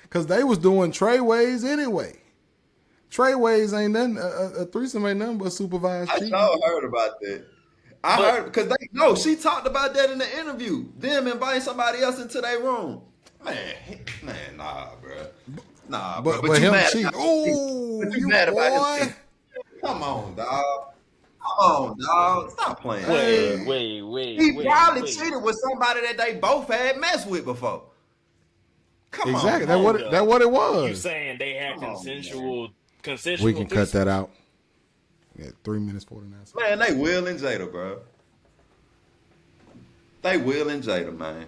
Cause they was doing trayways anyway. Trayways ain't nothing. A threesome ain't nothing but supervised I cheating. sure heard about that. I But heard because they no, she talked about that in the interview. Them inviting somebody else into their room. Man, nah, bro. But But you him mad cheat. about him cheating. But Oh, you you mad about him boy. cheating. Come on, dog. Come on, dog. Stop playing, wait, man. Hey, wait, wait, He wait, probably wait. cheated with somebody that they both had messed with before. Come exactly. on, That man. what Hold it, that up. what it You was. saying they had Come on, man. We consensual can cut that threesomes? out. Yeah, 3 minutes 49 seconds. Man, they Will and Jada, bro. They Will and Jada, man.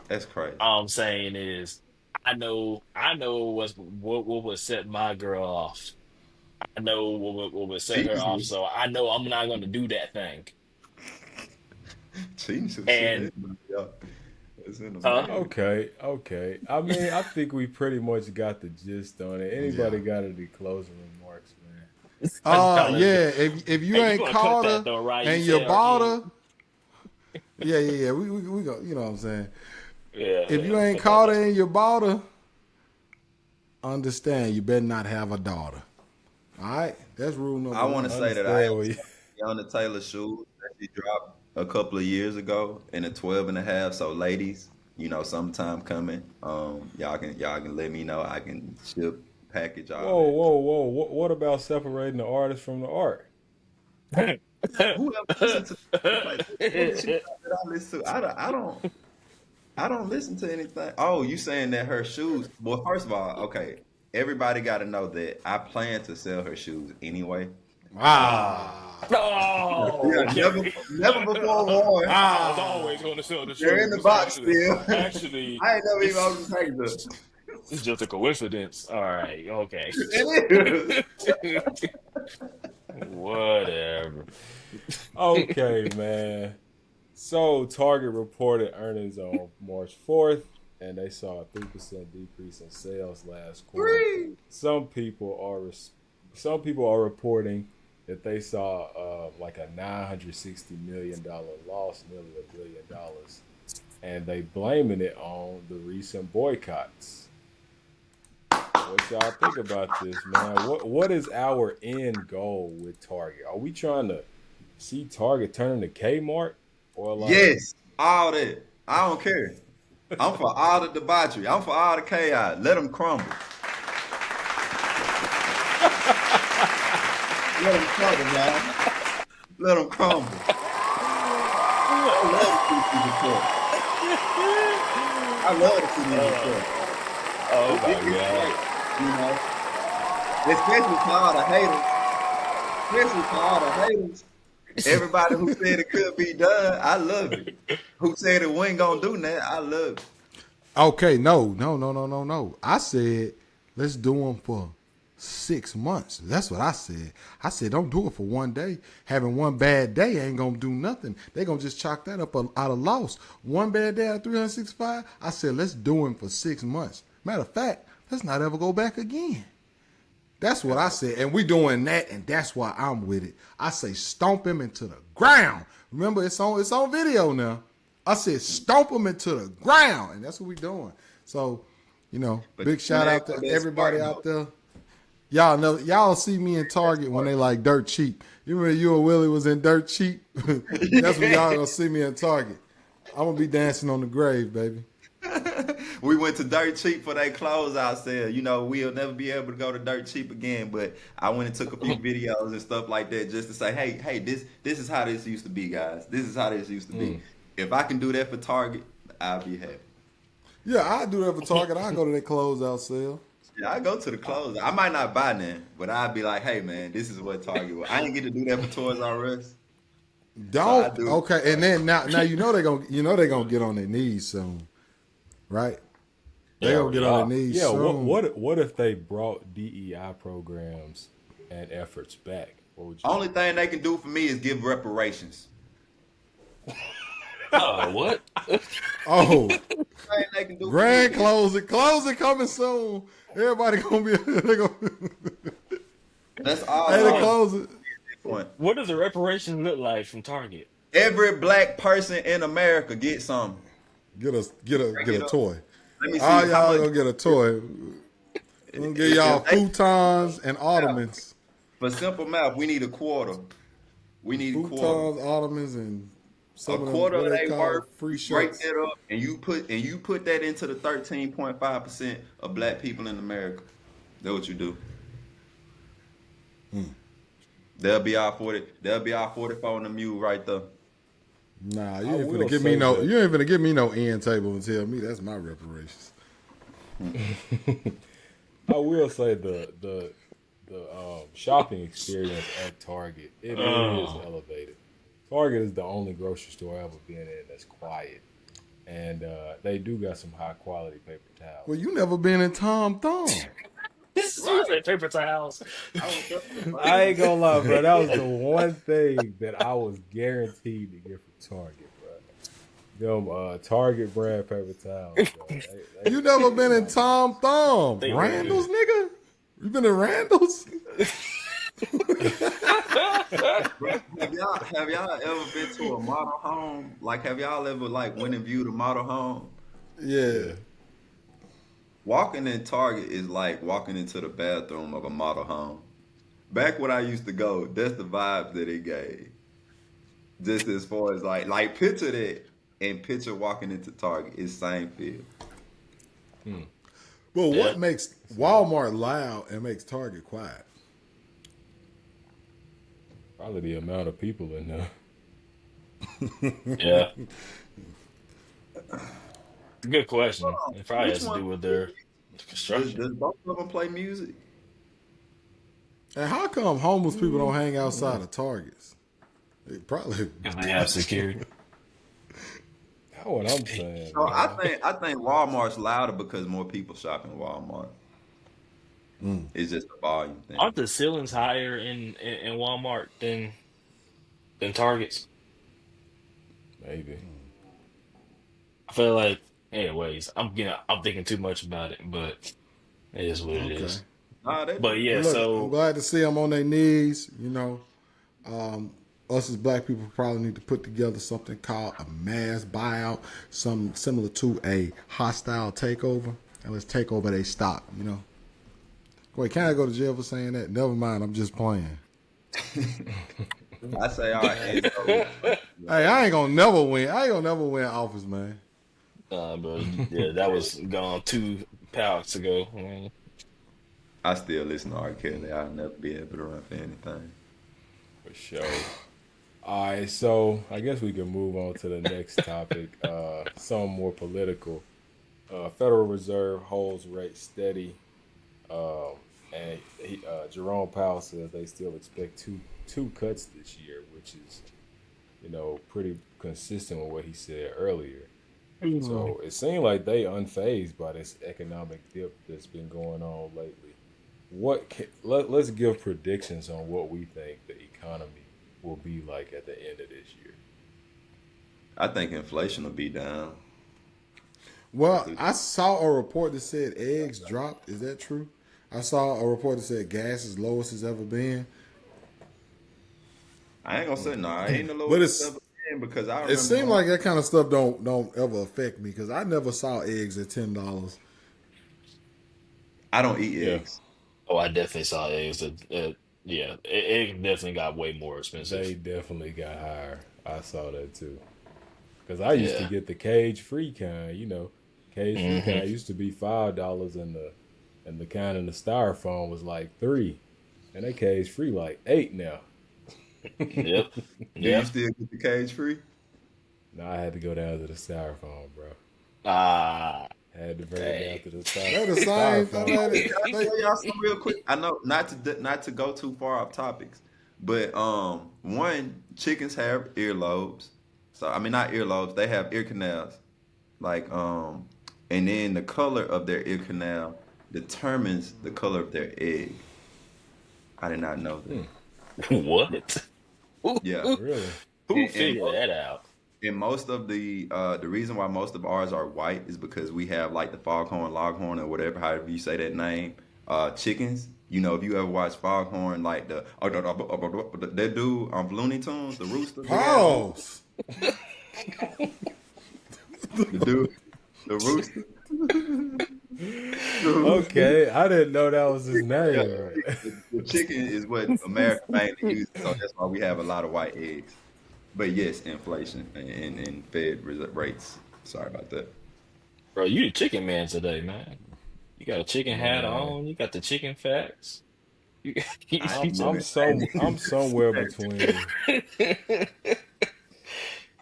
That's crazy. All I'm saying is, I know what would set my girl off. I know what would set her off. Jesus. So I know I'm not going to do that thing. Cheating should set And everybody up. It's in the huh? man. Okay. I mean, I think we pretty much got the gist on it. Yeah. Anybody got any closing remarks, man? No, Yeah. If you hey, you ain't gonna cut caught that her though, right? You and you said bought Arkeem. her, yeah. We go. You know what I'm saying? Yeah, If you yeah. ain't Put that caught her next. and you bought her, understand you better not have a daughter. All right, that's rule number I want to one. say that I Understand own what you some Tiana Taylor shoes that she dropped a couple of years ago in a 12 and a half. So ladies, sometime coming. Y'all can let me know. I can ship, package all that. whoa. What about separating the artist from the art? Whoever listen to like what did she say that I listen to? I don't listen to anything. Oh, you saying that her shoes? Well, first of all, okay, everybody got to know that I plan to sell her shoes anyway. Ah, Oh, Yeah, okay. never before worn. I was always going to sell the They're in the shoes. box still. Actually, I ain't never even opened it's the package up. it's just a coincidence. All right, okay. It is. Whatever. Okay, man. So Target reported earnings on March 4th, and they saw a 3% decrease in sales last quarter. Three. Some people are reporting that they saw like a $960 million loss, nearly $1 billion, and they blaming it on the recent boycotts. What y'all think about this, man? What is our end goal with Target? Are we trying to see Target turn into Kmart, or like, Yes, all that. I don't care. I'm for all the debauchery. I'm for all the chaos. Let them crumble. Let them crumble, man. Let them crumble. I love to see people crumble. I love to see people crumble. Oh my It's God. great, you know. Especially for all the haters. Especially for all the haters. Everybody who said it could be done, I love it. Who said it wasn't gonna do that, I love it. okay. No. I said let's do them for 6 months. That's what I said. I said don't do it for one day. Having one bad day ain't gonna do nothing. They gonna just chalk that up out of loss. One bad day out of 365. I said let's do them for 6 months. Matter of fact, let's not ever go back again. That's what I said. And we doing that, and that's why I'm with it. I say stomp him into the ground. Remember, it's on video now. I said stomp him into the ground, and that's what we doing. So, But big when shout they out to go that everybody smart out though, there. Y'all see me in Target when they like dirt cheap. You remember you and Willie was in dirt cheap? That's when y'all gonna see me in Target. I'm gonna be dancing on the grave, baby. we went to Dirt Cheap for that closeout sale. We'll never be able to go to Dirt Cheap again. But I went and took a few videos and stuff like that just to say, hey, this is how this used to be, guys. This is how this used to be. If I can do that for Target, I'll be happy. Yeah, I do that for Target. I go to that closeout sale. Yeah, I go to the clothes. I might not buy none, but I'd be like, hey man, this is what Target was. I ain't get to do that for Toys R Us, so I Don't do it. okay, and then now they gonna get on their knees soon, right? They They gonna get already on their are. knees yeah, what soon. what if they brought DEI programs and efforts back? What would you Only do? thing they can do for me is give reparations. What? Oh, Thing they can do for me grand is closing coming soon. Everybody gonna be they gonna that's all hey I the What? want closing. at this point. What does the reparations look like from Target? Every black person in America gets some. Get Break a it up. toy. Let me see All how y'all much. gonna get a toy. We're gonna get y'all If they futons and ottomans. for simple math, we need a quarter. We need a quarter. Futons, ottomans, and A some of them quarter what of they their call worth. free You break shirts. that up, and you put that into the 13.5% of black people in America. That's what you do. They'll be our 40. They'll be our 44 on the mule right there. Nah, I you ain't finna will give me say no. that You ain't finna give me no end table and tell me that's my reparations. I will say the shopping experience at Target, it is Oh, elevated. Target is the only grocery store I've ever been in that's quiet, and they do got some high quality paper Well, towels. you never been in Tom Thumb. This is Right. usually paper towels. I was just about I to ain't gonna lie, bro. That was the one thing that I was guaranteed to get from Target, bro. Them Target brand paper towels, bro. You never They been in not good. Tom Thumb. They look Randall's, good. nigga? You been in Randall's? have y'all ever been to a model home? Like, have y'all ever like went and viewed a model home? Yeah. Yeah, Walking in Target is like walking into the bathroom of a model home. Back when I used to go, that's the vibes that it gave. Just as far as like picture that and picture walking into Target. It's same feel. Well, Yeah, what makes see, Walmart loud and makes Target quiet? probably the amount of people in there. yeah. Good question. It probably Which has to one do with play their music? construction. Does both of them play music? And how come homeless people don't hang I don't outside know. of Targets? They probably. If they have security. That's what I'm saying, So I man. think I think Walmart's louder because more people shop in Walmart. It's just a volume thing. Aren't the ceilings higher in Walmart than Target's? Maybe. I feel like, anyways, I'm thinking too much about it, but it is what it Okay. is. Nah, they But do. yeah, Well, look, I'm so glad to see them on their knees. Us as black people probably need to put together something called a mass buyout, some similar to a hostile takeover, and let's take over their stock. Wait, can I go to jail for saying that? Never mind. I'm just playing. I say our end goal. Hey, I ain't gonna never win. I ain't gonna never win office, man. bro, yeah, that was gone 2 pounds ago. I mean, I still listen to R. Kelly. I'll never be able to run for anything. For sure. All right, so I guess we can move on to the next topic. Some more political. Federal Reserve holds rate steady, um, and Jerome Powell says they still expect two cuts this year, which is pretty consistent with what he said earlier. So it seemed like they unfazed by this economic dip that's been going on lately. Let's give predictions on what we think the economy will be like at the end of this year. I think inflation will be down. Well, I saw a report that said eggs dropped. Is that true? I saw a report that said gas is lowest it's ever been. I ain't gonna say no. I ain't the But lowest it's ever been because I it remember seemed going. like that kind of stuff don't ever affect me because I never saw eggs at $10. I don't eat Yeah, eggs. oh, I definitely saw eggs. Yeah, it definitely got way more they expensive. definitely got higher. I saw that too. Because I used to Yeah. get the cage free kind. Cage free Hmm. kind used to be $5, and the kind in the styrofoam was like 3, and they cage free like 8 now. Yep. Do you Yep. still get the cage free? Now I had to go down to the styrofoam, bro. Ah, Had to bring it down dang. to the They're the same. styrofoam. Can I tell y'all something real quick? I know not to go too far off topics, but one chickens have earlobes. So I mean not earlobes. They have ear canals. Like and then the color of their ear canal determines the color of their egg. I did not know that. What? Who, Yeah, who, Really? who and figured that out? and most of the reason why most of ours are white is because we have like the foghorn, loghorn, or whatever, however you say that name, chickens. If you ever watch Foghorn, like that dude on Looney Tunes, the rooster, big ass rooster, Pause. the dude, the rooster, the rooster. Okay, I didn't know that was his Yeah, name. the chicken is what America mainly uses, so that's why we have a lot of white eggs. But yes, inflation and Fed rates. Sorry about that. Bro, you the chicken man today, man. You got a chicken hat Man, on. You got the chicken facts. You, I I'm ain't I'm even. some I'm somewhere between.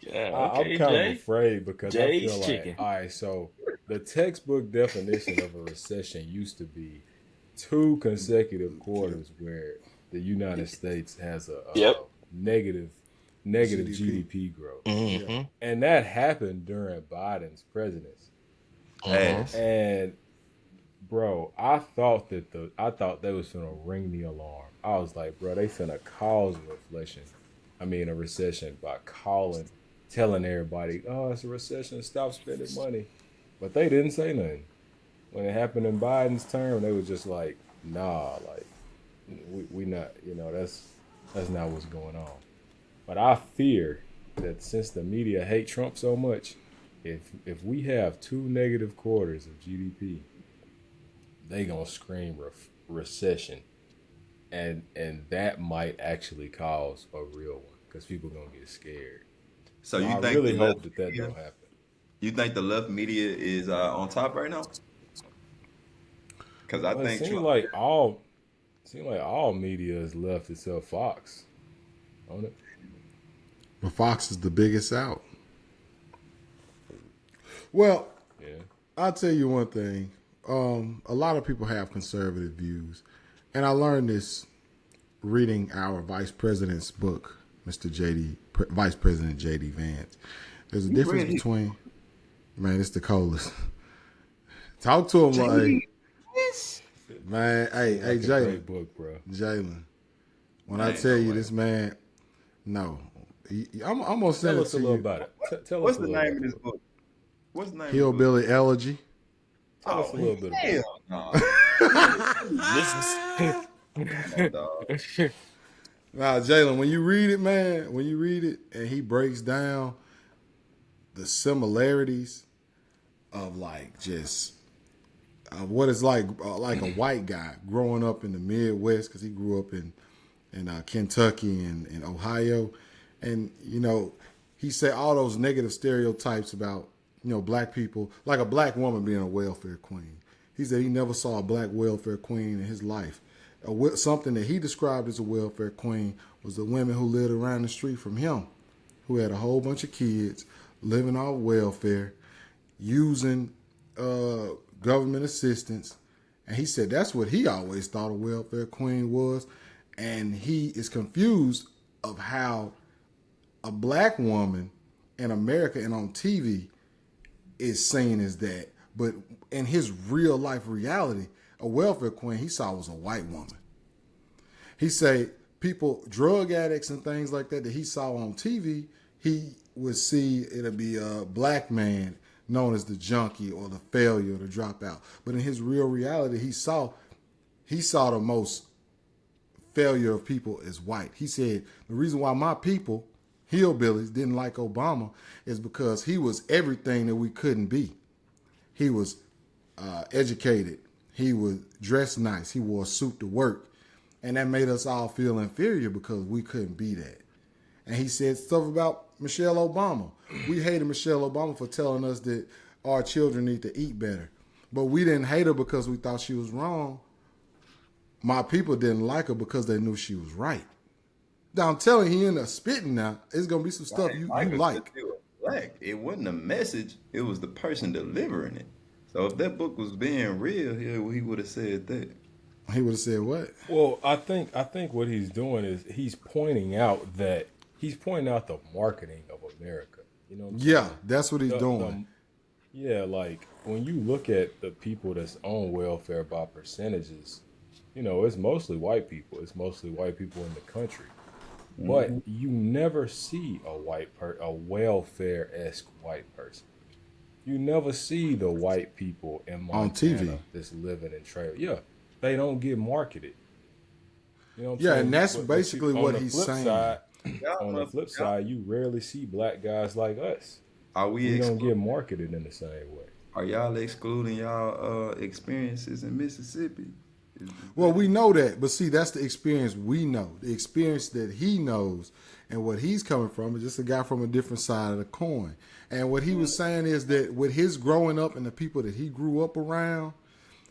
yeah, I'm okay, kind of Jay. afraid because I Jay's feel like, chicken. all right, so the textbook definition of a recession used to be 2 consecutive quarters where the United States has a Yep. negative negative GDP growth. Mm-hmm. And that happened during Biden's presidency. Mm-hmm. Ass. And bro, I thought they was gonna ring the alarm. I was like, bro, they finna cause an inflation. I mean a recession by telling everybody, oh, it's a recession, stop spending money. But they didn't say nothing. When it happened in Biden's term, they were just like, nah, like we not, that's not what's going on. But I fear that since the media hate Trump so much, if we have two negative quarters of GDP, they gonna scream recession, and that might actually cause a real one because people gonna get scared. So So you I think the really left hope that media? don't happen. You think the left media is on top right now? Because I Well, think Trump. it seems like all media is left except Fox on it. But Fox is the biggest out. Well, Yeah. I'll tell you one thing. A lot of people have conservative views, and I learned this reading our vice president's book, Vice President J.D. Vance. There's a You difference read it. between, man, it's the coldest. Talk to him like, Yes. man, hey, Seems like a Jalen, great book, bro. Jalen. When I I ain't tell no you way. this man, no, I'm gonna send Tell it us a to little you. about it. Tell us What's a the little name about of the this book. book? What's the name of the book? Hillbilly Elegy. Tell us a Oh little bit about it. hell no! This is Come on, dog. Nah, Jalen, when you read it, man, when you read it, and he breaks down the similarities of like just what it's like a white guy growing up in the Midwest because he grew up in Kentucky and Ohio, and he said all those negative stereotypes about black people, like a black woman being a welfare queen. He said he never saw a black welfare queen in his life. Something that he described as a welfare queen was the women who lived around the street from him, who had a whole bunch of kids living off welfare, using government assistance. And he said that's what he always thought a welfare queen was. And he is confused of how a black woman in America and on TV is seen as that. But in his real life reality, a welfare queen he saw was a white woman. He said people, drug addicts and things like that he saw on TV, he would see it'll be a black man known as the junkie or the failure or the dropout. But in his real reality, he saw the most failure of people as white. He said the reason why my people, hillbillies, didn't like Obama is because he was everything that we couldn't be. He was educated. He was dressed nice. He wore a suit to work. And that made us all feel inferior because we couldn't be that. And he said stuff about Michelle Obama. We hated Michelle Obama for telling us that our children need to eat better. But we didn't hate her because we thought she was wrong. My people didn't like her because they knew she was right. Now I'm telling you, he ended up spitting now. It's going to be some stuff you like. It was black. It wasn't a message. It was the person delivering it. So if that book was being real, he would have said that. He would have said what? Well, I think what he's doing is he's pointing out the marketing of America. You know what I'm saying? Yeah, that's what he's doing. Yeah, like when you look at the people that's on welfare by percentages, it's mostly white people. It's mostly white people in the country. But you never see a welfare-esque white person. You never see the white people in Montana On TV that's living in trailer. Yeah, they don't get marketed. You know what I'm yeah, saying? and that's But basically what he's saying. On the flip side, you rarely see black guys like us. Are We don't get marketed in the same way. Are y'all excluding y'all experiences in Mississippi? Well, we know that, but see, that's the experience we know. The experience that he knows and what he's coming from is just a guy from a different side of the coin. And what he was saying is that with his growing up and the people that he grew up around,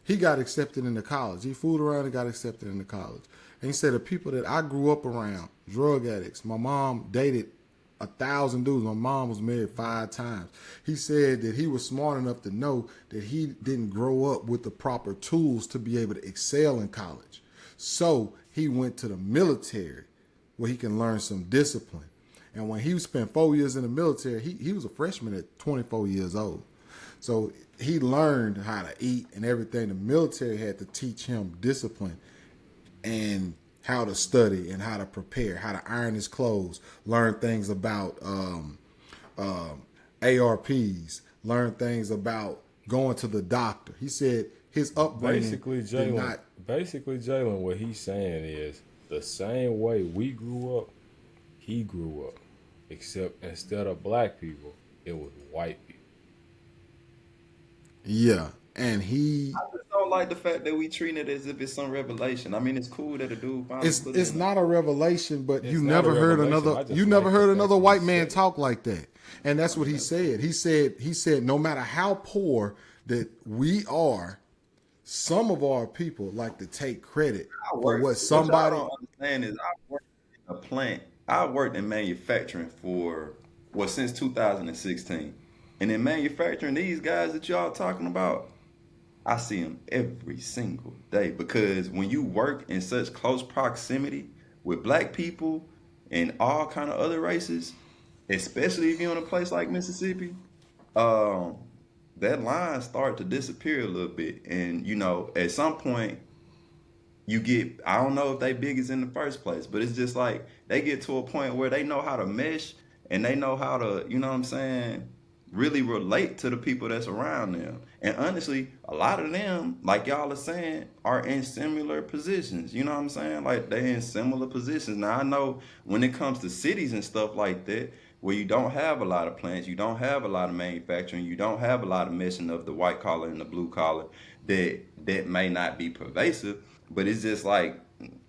he got accepted into college. He fooled around and got accepted into college. And he said the people that I grew up around, drug addicts, my mom dated 1,000 dudes. My mom was married 5 times. He said that he was smart enough to know that he didn't grow up with the proper tools to be able to excel in college. So he went to the military where he can learn some discipline. And when he spent 4 years in the military, he was a freshman at 24 years old. So he learned how to eat and everything. The military had to teach him discipline and how to study and how to prepare, how to iron his clothes, learn things about ARPs, learn things about going to the doctor. He said his upbringing basically Jalen, what he's saying is the same way we grew up, he grew up, except instead of black people, it was white people. Yeah, and he. I just don't like the fact that we treat it as if it's some revelation. I mean, it's cool that a dude finally put It's in. not a revelation, but It's you not a never heard revelation. another. I just You never like the heard fact another that he white man said it. talk like that, and that's what he said. He said no matter how poor that we are, some of our people like to take credit for what What somebody. y'all don't understand is I worked in a plant. I worked in manufacturing for since 2016, and in manufacturing, these guys that y'all talking about, I see them every single day because when you work in such close proximity with black people and all kind of other races, especially if you're in a place like Mississippi, um, that line start to disappear a little bit. And at some point, you get I don't know if they biggest in the first place, but it's just like they get to a point where they know how to mesh and they know how to, you know what I'm saying, really relate to the people that's around them. And honestly, a lot of them, like y'all are saying, are in similar positions. You know what I'm saying? Like they're in similar positions. Now I know when it comes to cities and stuff like that, where you don't have a lot of plants, you don't have a lot of manufacturing, you don't have a lot of meshing of the white collar and the blue collar, that may not be pervasive, but it's just like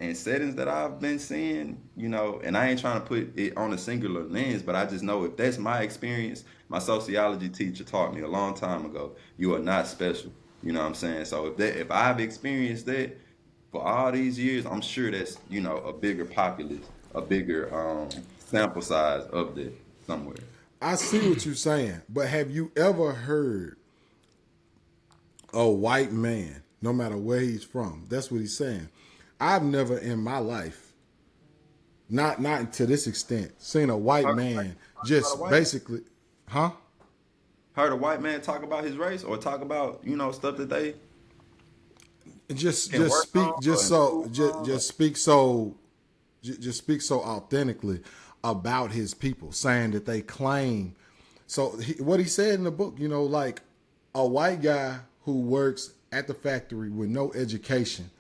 in settings that I've been seeing, and I ain't trying to put it on a singular lens, but I just know if that's my experience, my sociology teacher taught me a long time ago, you are not special. You know what I'm saying? So if I've experienced that for all these years, I'm sure that's, a bigger populace, a bigger sample size of that somewhere. I see what you're saying, but have you ever heard a white man, no matter where he's from? That's what he's saying. I've never in my life, not to this extent, seen a white Heard man about a just white man? basically, huh? Heard a white man talk about his race or talk about, stuff that they Just can just work on speak just or so improve just, on? just speak so just speak so authentically about his people, saying that they claim. So what he said in the book, like a white guy who works at the factory with no education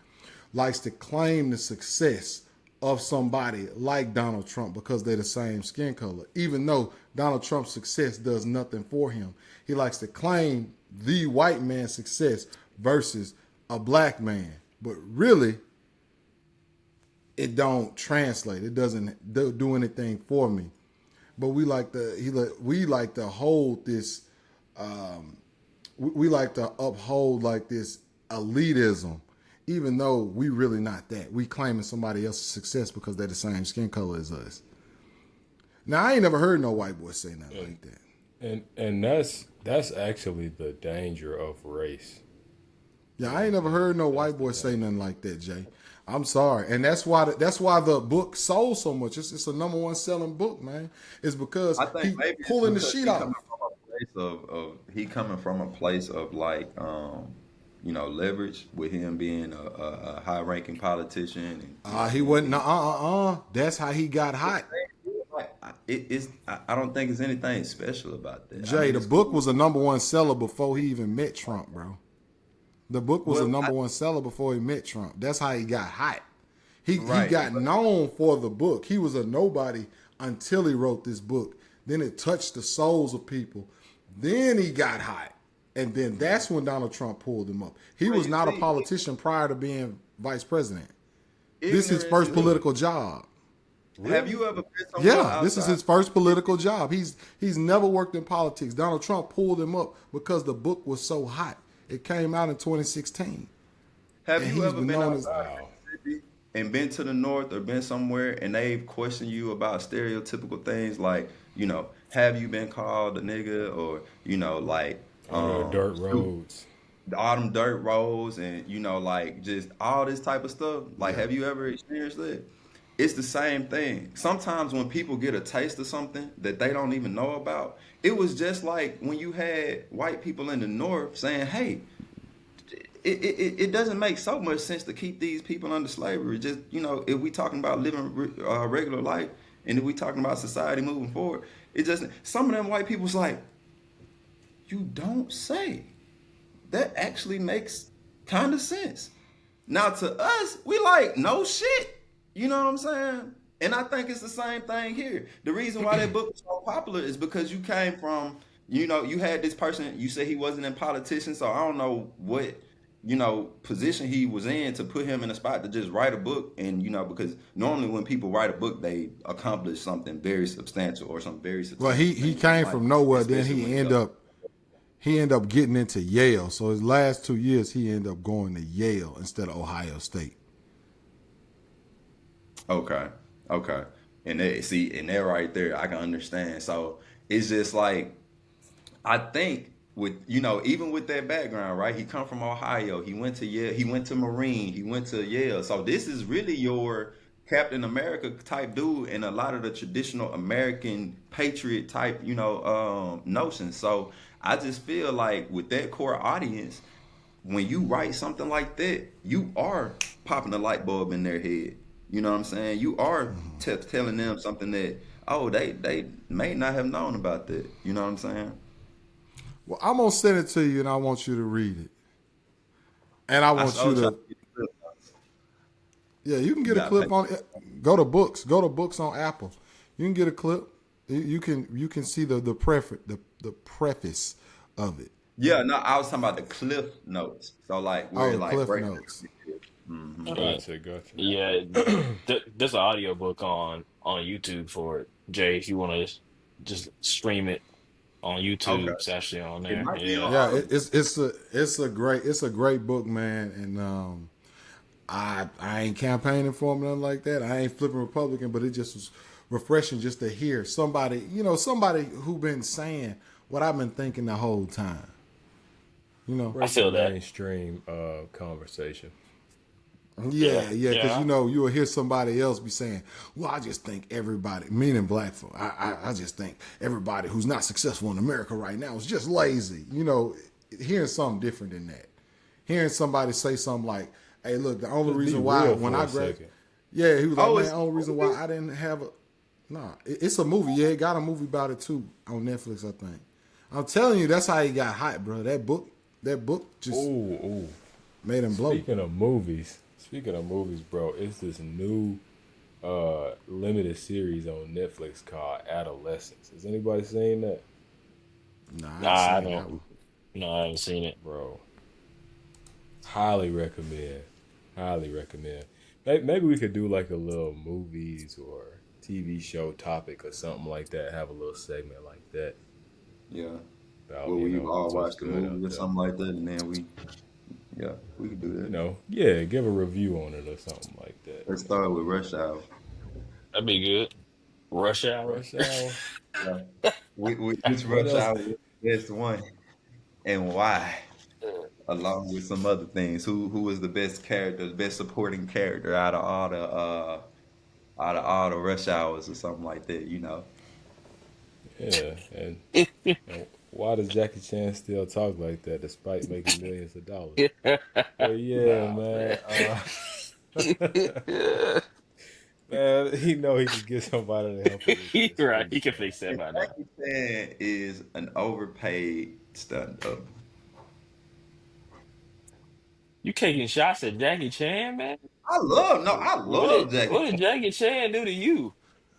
likes to claim the success of somebody like Donald Trump because they're the same skin color, even though Donald Trump's success does nothing for him. He likes to claim the white man's success versus a black man, but really it don't translate. It doesn't do anything for me. But we like to hold this. We like to uphold like this elitism, even though we really not that. We claiming somebody else's success because they're the same skin color as us. Now I ain't never heard no white boy say nothing like that. And that's actually the danger of race. Yeah, I ain't never heard no white boy say nothing like that, Jay. I'm sorry, and that's why the book sold so much. It's a number one selling book, man. It's because I think he maybe it's pulling the because sheet he off. coming from a place he coming from a place of like leverage with him being a high ranking politician and He wasn't. That's how he got hot. I don't think it's anything special about that. I Jay, mean, the it's book cool. was a number one seller before he even met Trump, bro. The book was a Well, number one seller before he met Trump. That's how he got hot. He right. got known for the book. He was a nobody until he wrote this book. Then it touched the souls of people. Then he got hot. And then that's when Donald Trump pulled him up. He Well, was you not a see, politician prior to being vice president. This is his ignorance first is. political job. Have you ever been somewhere Yeah, this is outside? his first political job. He's never worked in politics. Donald Trump pulled him up because the book was so hot. It came out in 2016. Have And you he's ever been been known as outside of Mississippi and been to the north or been somewhere and they've questioned you about stereotypical things like, have you been called a nigga or, like On the dirt shoot, roads. all them dirt roads and like just all this type of stuff? Like yeah. have you ever experienced that? it's the same thing. Sometimes when people get a taste of something that they don't even know about, it was just like when you had white people in the North saying, "Hey, it doesn't make so much sense to keep these people under slavery. Just if we talking about living regular life, and if we talking about society moving forward, it just some of them white people's like, you don't say. That actually makes kind of sense. Now to us, we like no shit. You know what I'm saying? And I think it's the same thing here. The reason why that book was so popular is because you came from, you had this person. You said he wasn't in politician, so I don't know what position he was in to put him in a spot to just write a book. And because normally when people write a book, they accomplish something very substantial or some very Well, substantial he thing in came life, from nowhere. Then especially when he ended up getting into Yale. So his last 2 years, he ended up going to Yale instead of Ohio State. Okay. Okay. And that right there, I can understand. So it's just like I think with even with that background, right? He come from Ohio. He went to Yale. He went to Marine. He went to Yale. So this is really your Captain America type dude and a lot of the traditional American patriot type, notions. So I just feel like with that core audience, when you write something like that, you are popping a light bulb in their head. You know what I'm saying? You are telling them something that they may not have known about that. You know what I'm saying? Well, I'm gonna send it to you, and I want you to read it. And I I want you so try to to, get the yeah, you can you get a got to clip pay. on it. Go to books. Go to books on Apple. You can get a clip. You can see the preface of it. Yeah, no, I was talking about the cliff notes. So like where Oh, it the like Cliff breaks Notes. down. Uh, Gotcha, gotcha. yeah, there's an audiobook on YouTube for it, Jay. If you want to just stream it on Okay. YouTube, it's actually on It there. might be on Yeah. Yeah, Audible. it's a great book, man. And I ain't campaigning for him, nothing like that. I ain't flipping Republican, but it just was refreshing just to hear somebody who been saying what I've been thinking the whole time. You know, I Versus feel that. mainstream conversation. Yeah, yeah, because yeah. you will hear somebody else be saying, "Well, I just think everybody, meaning black folk, I just think everybody who's not successful in America right now is just lazy." Hearing something different than that, hearing somebody say something like, "Hey, look, the only Just be reason why real when for I a grad, second. yeah, he was like, Oh, man, it's the only reason why I didn't have a, nah, it's a movie. Yeah, it got a movie about it too on Netflix, I think. I'm telling you, that's how he got hyped, bro. That book just Ooh, ooh. made him blow. Speaking of movies, bro, it's this new limited series on Netflix called Adolescence. Has anybody seen that? Nah, I Nah, I seen that don't. one. No, I haven't seen it. Bro, highly recommend. Highly recommend. Maybe we could do like a little movies or TV show topic or something like that. Have a little segment like that yeah. about, Well, we've all what's watched the good movie out or there. something like that, and then we could do that. Yeah, give a review on it or something like that. Let's start with Rush Hour. That'd be good. Rush Hour. Rush Hour. Yeah. Which What Rush else? Hour was the best one and why? Along with some other things. Who was the best character, the best supporting character out of all the Rush Hours or something like that? Yeah, and why does Jackie Chan still talk like that despite making millions of dollars? But yeah, Nah, man. man. Man, he know he could get somebody to help him with You're that right. street He can stuff. fix that And by now. Jackie Chan is an overpaid stunt double. You taking shots at Jackie Chan, man? I love Jackie What did Chan. Jackie Chan do to you?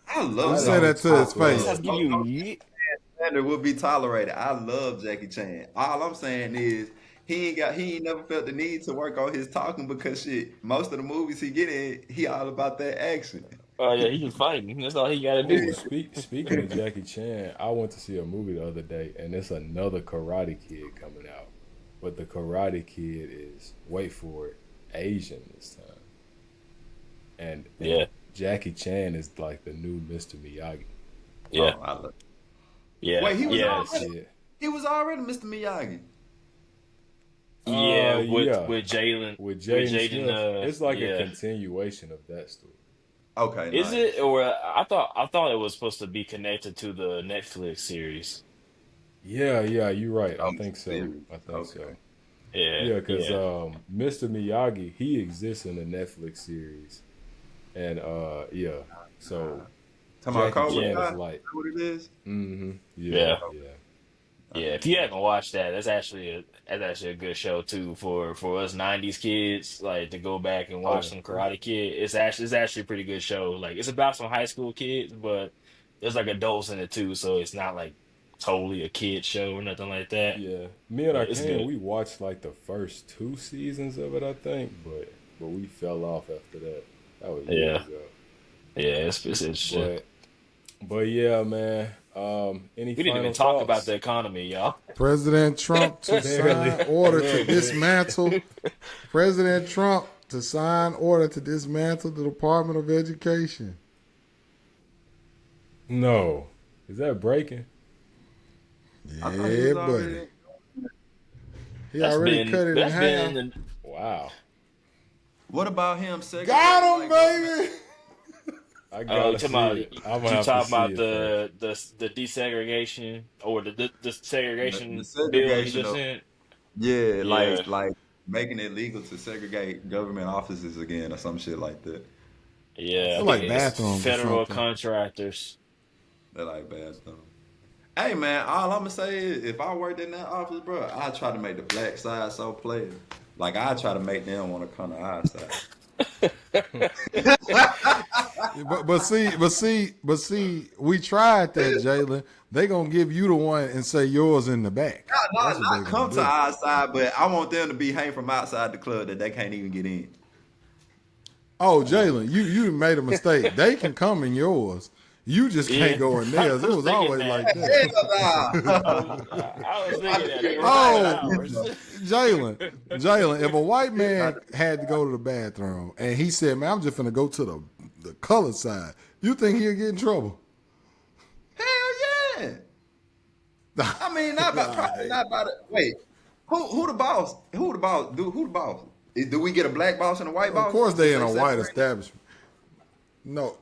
I You I love said don't. Jackie that Chan. to his No, Just face. have to give you a yeet. standard will be tolerated. I love Jackie Chan. All I'm saying is he ain't never felt the need to work on his talking because shit, most of the movies he get in, he all about that action. Oh yeah, he just fighting. That's all he got to do. Oh, speaking of Jackie Chan, I went to see a movie the other day, and it's another Karate Kid coming out, but the Karate Kid is, wait for it, Asian this time, and Yeah, Jackie Chan is like the new Mr. Miyagi. yeah, Oh, I love. yeah, Wait, he was yeah, That already shit. he was already Mr. Miyagi. yeah. With Yeah, Jalen, with with Jaden Jaden. Smith, it's like a Yeah. continuation of that story. Okay, Is it, nice. or I thought it was supposed to be connected to the Netflix series. Yeah, yeah, you're right. I On the think so. series. I think Okay. so. Yeah, Yeah, because yeah. Mr. Miyagi, he exists in the Netflix series. And yeah. So Talking about Jackie Cobra Yeah, Chan is Kai? Is like, that what it is? yeah, yeah, yeah. I yeah. need If to you watch. haven't watched that, that's actually a good show too for us '90s kids, like to go back and Oh, watch some Karate Kid. It's actually a pretty good show. Like it's about some high school kids, but there's like adults in it too, so it's not like totally a kid show or nothing like that. Yeah. Me and But it's Arcane, good. we watched like the first 2 seasons of it, I think, but we fell off after that. That was years Yeah, ago. yeah. It's interesting. But but yeah, man. Any We didn't even final talk about the thoughts? man. economy, y'all. President Trump to Barely. sign A order to little bit. dismantle. President Trump to sign order to dismantle the Department of Education. No. Is that breaking? I thought he was Yeah, buddy. already. He That's already been cut it in that's half. been Wow. What about him segregating Got him, like government? baby. I Oh, you gotta talking see about it. I'm gonna you have to talking see about it first. the desegregation or the The segregation bill he segregation just of sent? yeah, Yeah, like making it legal to segregate government offices again or some shit like that. I yeah. I They're think like seen it's that. bathrooms or federal something. contractors. They're like bad stuff. Hey man, all I'm gonna say is if I worked in that office, bro, I try to make the black side so player. Like I try to make them want to come to our side. But see, we tried that, Jalen. They gonna give you the one and say yours in the back. That's what they Not gonna come to do. our side, but I want them to be hanging from outside the club that they can't even get in. Oh, Jalen, you made a mistake. They can come in yours. You just can't Yeah, go in I theirs. It was was thinking always that. like that. Hell I was nah. thinking that they can come in Oh, ours. Jalen, if a white man had to go to the bathroom and he said, "Man, I'm just gonna go to the colored side," you think he'll get in trouble? Hell yeah. I mean, not about probably Right. not about it. Wait, who the boss? Who the boss? Who the boss? Do we get a black boss and a white Of boss course, since they in they a white separated? establishment. No,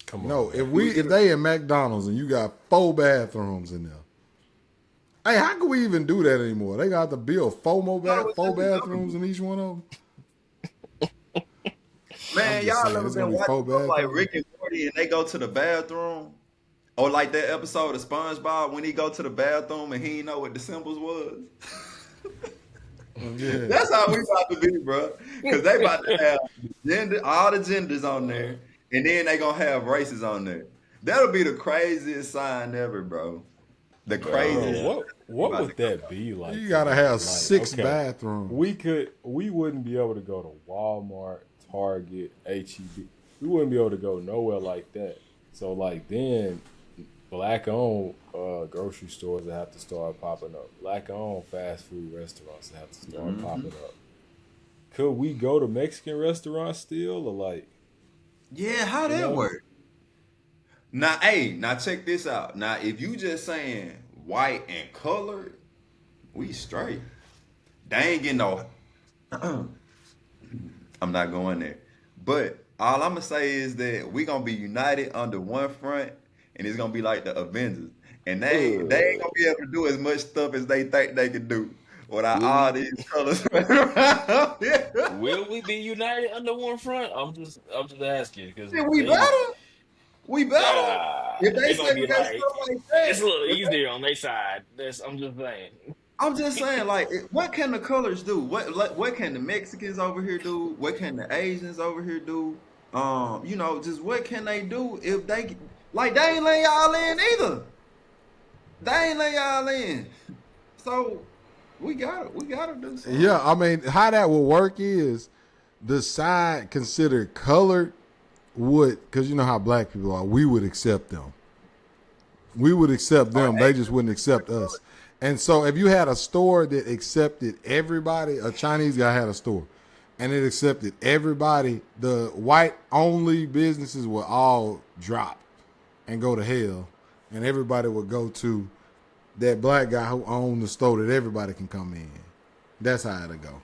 Come no. on, If man. Do we we get if a they in McDonald's and you got 4 bathrooms in there, hey, how can we even do that anymore? They got to build no? It was four just the bathrooms government. in each one of them. I'm Man, just y'all saying, ever it's gonna been be watching 4 like bathrooms. Rick and Morty and they go to the bathroom? Or like that episode of SpongeBob when he go to the bathroom and he ain't know what the symbols was. Yeah. That's how we about to be, bro. Because they about to have all the genders on there, and then they gonna have races on there. That'll be the craziest sign ever, bro. The Bro, craziest Yeah, sign what about to would come that out. be like You to gotta them? have Like, six okay, bathrooms. we wouldn't be able to go to Walmart, Target, HEB. We wouldn't be able to go nowhere like that. So like then black owned grocery stores that have to start popping up. Black owned fast food restaurants that have to start Hmm. popping up. Could we go to Mexican restaurants still or like, Yeah, how you that know? work? Now, hey, now check this out. Now, if you just saying white and colored, we straight. They ain't getting no. I'm not going there. But all I'm gonna say is that we gonna be united under one front, and it's gonna be like the Avengers. And they ain't uh, gonna be able to do as much stuff as they think they can do without will all we these colors running around. will we be united under one front? I'm just asking because Yeah, we they better. We better. If they they're gonna be segregate like stuff like that, it's a little if they easier on their side. I'm just saying. I'm just saying, like, what can the colors do? What can the Mexicans over here do? What can the Asians over here do? Just what can they do if they like they ain't letting y'all in either. They ain't letting y'all in. So we gotta do something. Yeah, I mean, how that would work is the side considered colored would, because you know how black people are, we would accept them. We would accept Or them. They just Asians wouldn't or accept colors. us. And so if you had a store that accepted everybody, a Chinese guy had a store and it accepted everybody, the white only businesses would all drop and go to hell. And everybody would go to that black guy who owned the store that everybody can come in. That's how it'll go.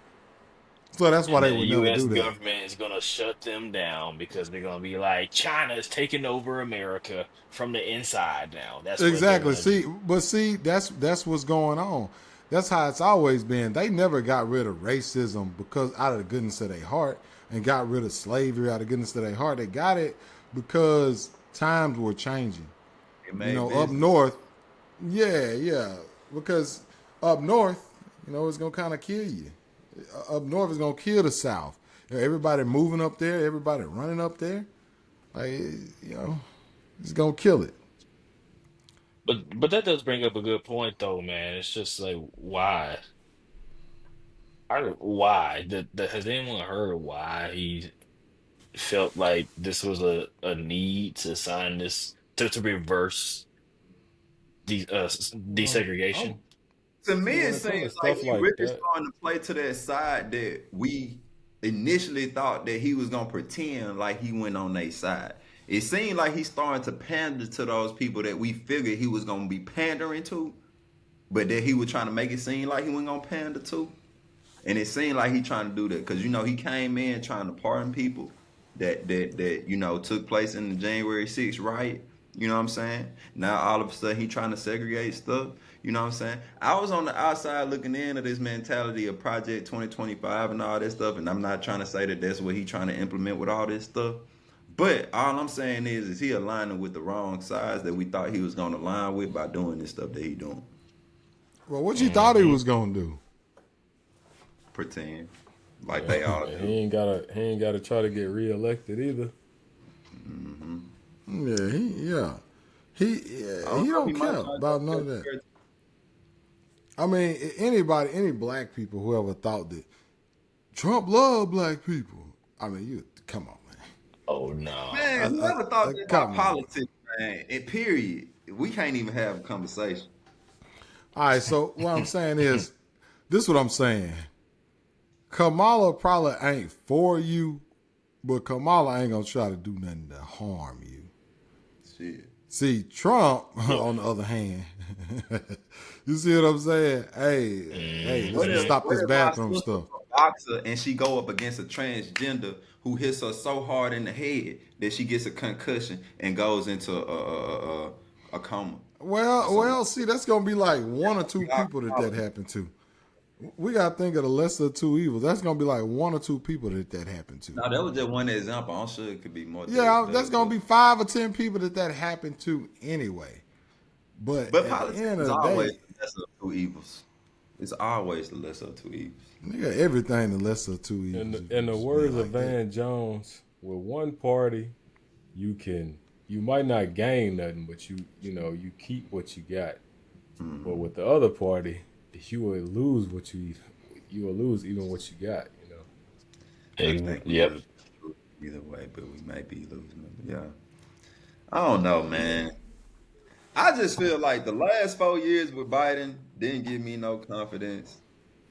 So that's why And they then the would never U.S. do that. government is gonna shut them down because they're gonna be like, China is taking over America from the inside now. That's what they're Exactly. gonna do. See, that's what's going on. That's how it's always been. They never got rid of racism because out of the goodness of their heart, and got rid of slavery out of the goodness of their heart. They got it because times were changing. It You made know, up business. north, yeah, because up north, it's gonna kind of kill you. Up north is gonna kill the South. Everybody moving up there, everybody running up there, like it's gonna kill it. But that does bring up a good point though, man. It's just like why? Why? Has anyone heard why he felt like this was a need to sign this to reverse Well, I'm desegregation? To me, when it it comes to seems like stuff he like really that. starting to play to that side that we initially thought that he was gonna pretend like he went on their side. It seemed like he's starting to pander to those people that we figured he was gonna be pandering to, but that he was trying to make it seem like he wasn't gonna pander to. And it seemed like he trying to do that because he came in trying to pardon people that took place in the January 6th riot. You know what I'm saying? Now all of a sudden he trying to segregate stuff. You know what I'm saying? I was on the outside looking into this mentality of Project 2025 and all this stuff, and I'm not trying to say that that's what he trying to implement with all this stuff. But all I'm saying is he aligning with the wrong sides that we thought he was gonna align with by doing this stuff that he doing. Well, what you thought he Hmm. was gonna do? Pretend like Yeah, they all and do. he ain't gotta try to get reelected either. I He don't know. He don't might care not about none of that. I mean, any black people who ever thought that Trump loved black people. I mean, you come on, man. Oh no. Man, whoever thought that about Come on. politics, man, in period, we can't even have a conversation. All right, so what I'm saying is, this is what I'm saying. Kamala probably ain't for you, but Kamala ain't gonna try to do nothing to harm you. Shit. See, Trump, Yeah. on the other hand, you see what I'm saying? Hey, let's What if Hmm. stop what this if my bathroom sister's stuff. a boxer and she go up against a transgender who hits her so hard in the head that she gets a concussion and goes into a coma or something? See, that's gonna be like one or two people that happened to. We gotta think of the lesser of two evils. That's gonna be like one or two people that happened to. No, that was just one example. I'm sure it could be more. Yeah, that's gonna be 5 or 10 people that happened to anyway. But But at the politics end of is the always day, the lesser of two evils. It's always the lesser of two evils. nigga, everything the lesser of two In evils. the, in the Just being words of like that. Van Jones, with one party, you might not gain nothing, but you keep what you got. But with the other party, you will lose you will lose even what you got. I think we Yep. will lose either way, but we may be losing them. Yeah. I don't know, man. I just feel like the last 4 years with Biden didn't give me no confidence.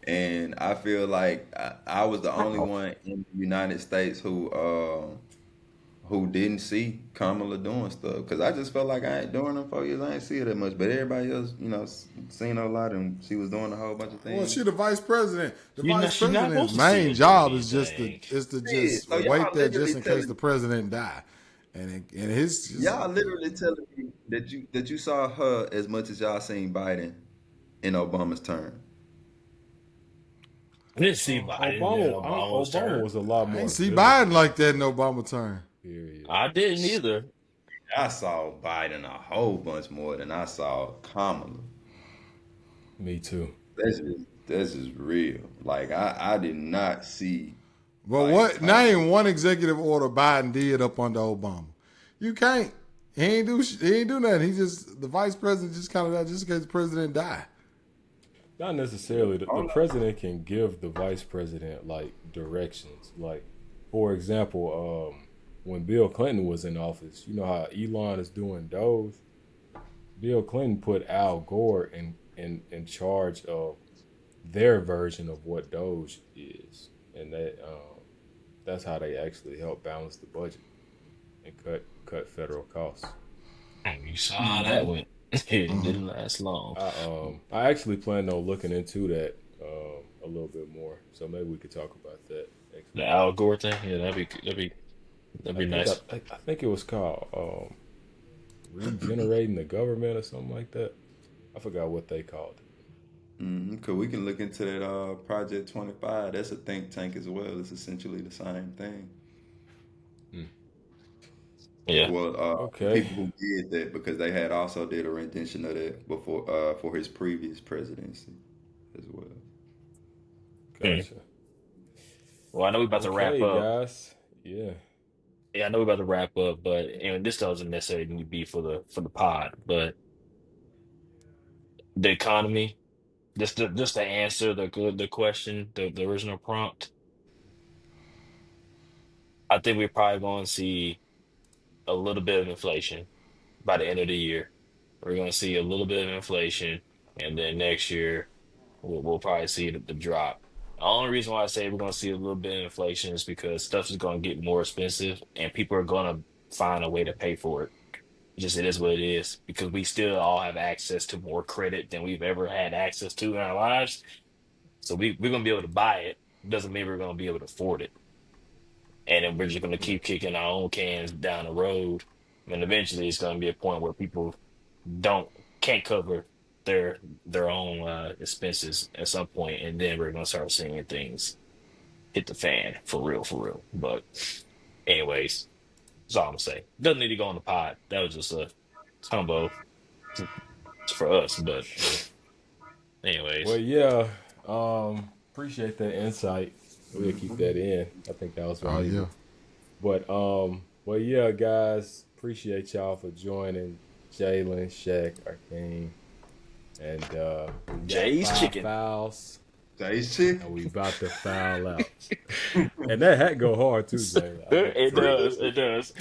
And I feel like I was the only one in the United States who didn't see Kamala doing stuff. Because I just felt like I ain't during them 4 years, I ain't see her that much. But everybody else, seen her a lot and she was doing a whole bunch of Well, things. she the vice president. The vice She's not president's supposed to see main her do job is anything. to Yeah, just so wait y'all there just literally in case telling the president die, and his just, y'all literally telling me that you saw her as much as y'all seen Biden in Obama's term. I didn't see Biden in Obama's Obama term. was a lot I ain't more see Biden visible. like that in Obama turn. Period. I didn't either. I saw Biden a whole bunch more than I saw Kamala. Me too. That's just real. Like I did not see But like what Kamala. name one executive order Biden did up under Obama? You can't. He ain't do nothing. He just the vice president just kind of that just in case the president die. Not necessarily. The Oh, no. president can give the vice president like directions. Like, for example, when Bill Clinton was in office, you know how Elon is doing Doge. Bill Clinton put Al Gore in charge of their version of what Doge is, and that's how they actually help balance the budget and cut federal costs. You saw how that went. It didn't last long. I actually plan on looking into that a little bit more. So maybe we could talk about that next The week. Al Gore thing, yeah, that'd I be think nice. I think it was called regenerating the government or something like that. I forgot what they called it. Cause we can look into that Project 25. That's a think tank as well. It's essentially the same thing. Hmm. Yeah. Well, the Okay, people who did that because they had also did a rendition of that before for his previous presidency as well. Hmm. gotcha. Well, I know we're about to wrap Okay, up. guys. Yeah. Yeah, I know we're about to wrap up, but this doesn't necessarily need to be for the pod, but the economy, just to answer the question, the original prompt, I think we're probably going to see a little bit of inflation by the end of the year. We're going to see a little bit of inflation, and then next year we'll probably see the drop. The only reason why I say we're going to see a little bit of inflation is because stuff is going to get more expensive, and people are going to find a way to pay for it. Just it is what it is because we still all have access to more credit than we've ever had access to in our lives. So we're going to be able to buy it. Doesn't mean we're going to be able to afford it. And then we're just going to keep kicking our own cans down the road. And eventually it's going to be a point where people don't can't cover their their own expenses at some point, and then we're going to start seeing things hit the fan for real, for real. But anyways, that's all I'm gonna say. Doesn't need to go on the pod. That was just a combo for us. But Well, anyways, yeah. Appreciate that insight. We'll keep that in. I think that was Oh yeah. valuable. But well, yeah, guys. Appreciate y'all for joining Jalen, Shaq, Arcane, and we got Jay's five chicken. fouls, Today's chick. and we about to foul out. And that hat go hard too, Jalen. I meant It for does. real. It does.